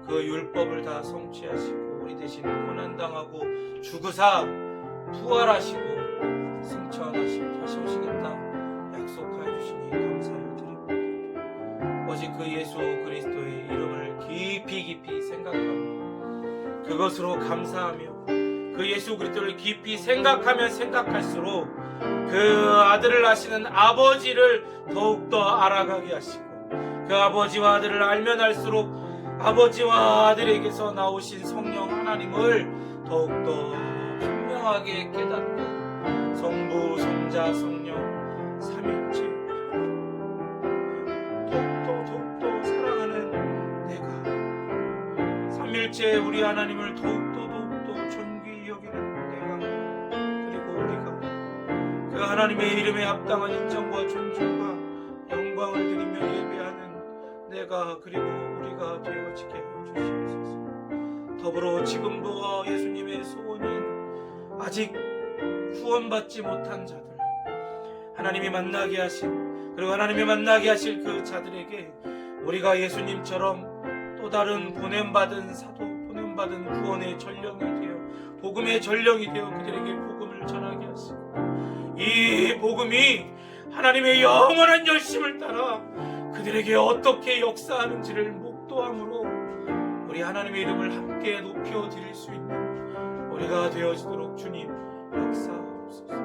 그 율법을 다 성취하시고 우리 대신 고난당하고 죽으사 부활하시고 승천하시고 다시 오시겠다 약속하여 주시니 감사를 드립니다. 오직 그 예수 그리스도의 이름을 깊이 생각하며 그것으로 감사하며 그 예수 그리스도를 깊이 생각하면 생각할수록 그 아들을 낳으시는 아버지를 더욱더 알아가게 하시고, 그 아버지와 아들을 알면 알수록 아버지와 아들에게서 나오신 성령 하나님을 더욱더 분명하게 깨닫고, 성부, 성자, 성령 삼위일체 더욱더 사랑하는 내가, 삼위일체 우리 하나님을 더욱더 존귀히 여기는 내가, 그리고 우리가 그 하나님의 이름에 합당한 인정과 존중과 영광을 드리며 예배하는 내가, 그리고 우리가 되어지게 하여 주시옵소서. 더불어 지금도 예수님의 소원인 아직 구원받지 못한 자들, 하나님이 만나게 하신, 그리고 하나님이 만나게 하실 그 자들에게 우리가 예수님처럼 또 다른 보냄받은 사도, 보냄받은 구원의 전령이 되어, 복음의 전령이 되어 그들에게 복음을 전하게 하시고, 이 복음이 하나님의 영원한 열심을 따라 그들에게 어떻게 역사하는지를 목도함으로 우리 하나님의 이름을 함께 높여 드릴 수 있는 우리가 되어지도록 주님 역사하옵소서.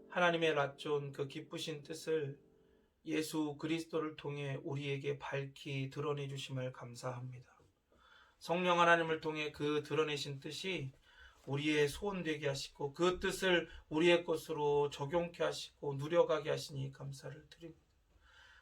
하나님의 낯존 그 기쁘신 뜻을 예수 그리스도를 통해 우리에게 밝히 드러내 주심을 감사합니다. 성령 하나님을 통해 그 드러내신 뜻이 우리의 소원 되게 하시고, 그 뜻을 우리의 것으로 적용케 하시고 누려가게 하시니 감사를 드립니다.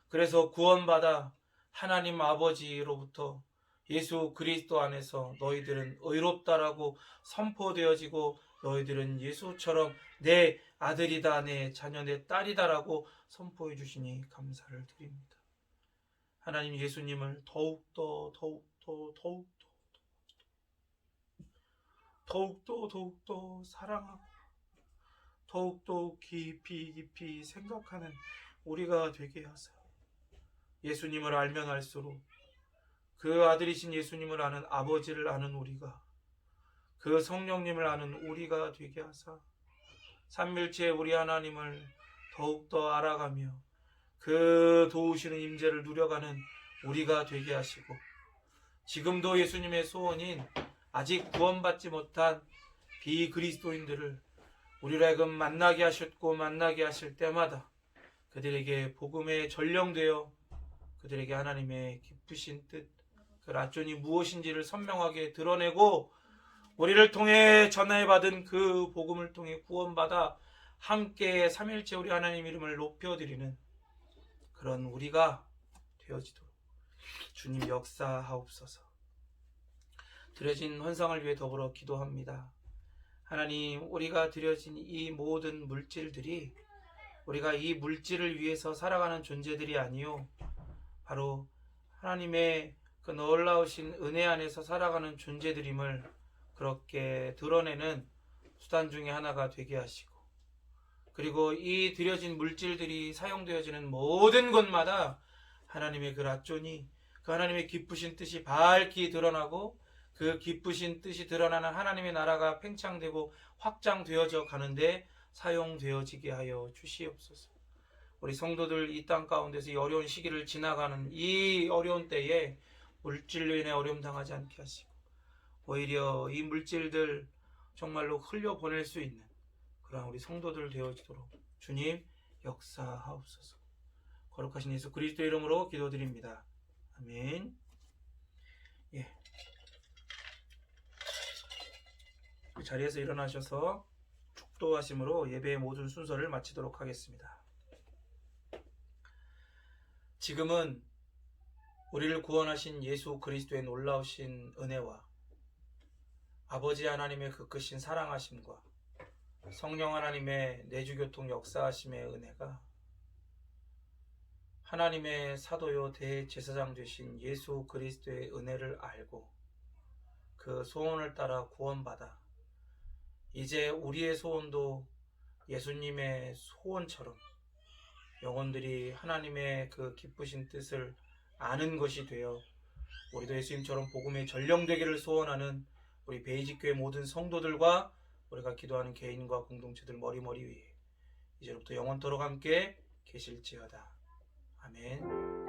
그래서 구원받아 하나님 아버지로부터 예수 그리스도 안에서 너희들은 의롭다라고 선포되어지고, 너희들은 예수처럼 내 아들이다, 내 자녀, 내 딸이다라고 선포해 주시니 감사를 드립니다. 하나님 예수님을 더욱더 사랑하고 더욱더 깊이 생각하는 우리가 되게 하사, 예수님을 알면 알수록 그 아들이신 예수님을 아는 아버지를 아는 우리가, 그 성령님을 아는 우리가 되게 하사, 삼위일체 우리 하나님을 더욱더 알아가며 그 도우시는 임재를 누려가는 우리가 되게 하시고, 지금도 예수님의 소원인 아직 구원받지 못한 비그리스도인들을 우리로 하여금 만나게 하셨고, 만나게 하실 때마다 그들에게 복음에 전령되어 그들에게 하나님의 기쁘신 뜻, 그 낯존이 무엇인지를 선명하게 드러내고, 우리를 통해 전해받은 그 복음을 통해 구원받아 함께 삼위일체 우리 하나님 이름을 높여드리는 그런 우리가 되어지도록 주님 역사하옵소서. 드려진 헌상을 위해 더불어 기도합니다. 하나님, 우리가 드려진 이 모든 물질들이 우리가 이 물질을 위해서 살아가는 존재들이 아니요, 바로 하나님의 그 놀라우신 은혜 안에서 살아가는 존재들임을 그렇게 드러내는 수단 중에 하나가 되게 하시고, 그리고 이 드려진 물질들이 사용되어지는 모든 곳마다 하나님의 그 낯존이, 그 하나님의 기쁘신 뜻이 밝히 드러나고, 그 기쁘신 뜻이 드러나는 하나님의 나라가 팽창되고 확장되어져 가는데 사용되어지게 하여 주시옵소서. 우리 성도들 이 땅 가운데서 이 어려운 시기를 지나가는 이 어려운 때에 물질로 인해 어려움 당하지 않게 하시고, 오히려 이 물질들 정말로 흘려보낼 수 있는 그런 우리 성도들 되어지도록 주님 역사하옵소서. 거룩하신 예수 그리스도 이름으로 기도드립니다. 아멘. 예. 그 자리에서 일어나셔서 축도하심으로 예배의 모든 순서를 마치도록 하겠습니다. 지금은 우리를 구원하신 예수 그리스도의 놀라우신 은혜와 아버지 하나님의 그 크신 사랑하심과 성령 하나님의 내주교통 역사하심의 은혜가 하나님의 사도요 대제사장 되신 예수 그리스도의 은혜를 알고 그 소원을 따라 구원받아 이제 우리의 소원도 예수님의 소원처럼 영혼들이 하나님의 그 기쁘신 뜻을 아는 것이 되어 우리도 예수님처럼 복음의 전령되기를 소원하는 우리 베이직교회 모든 성도들과 우리가 기도하는 개인과 공동체들 머리 위에 이제부터 영원토록 함께 계실지어다. 아멘.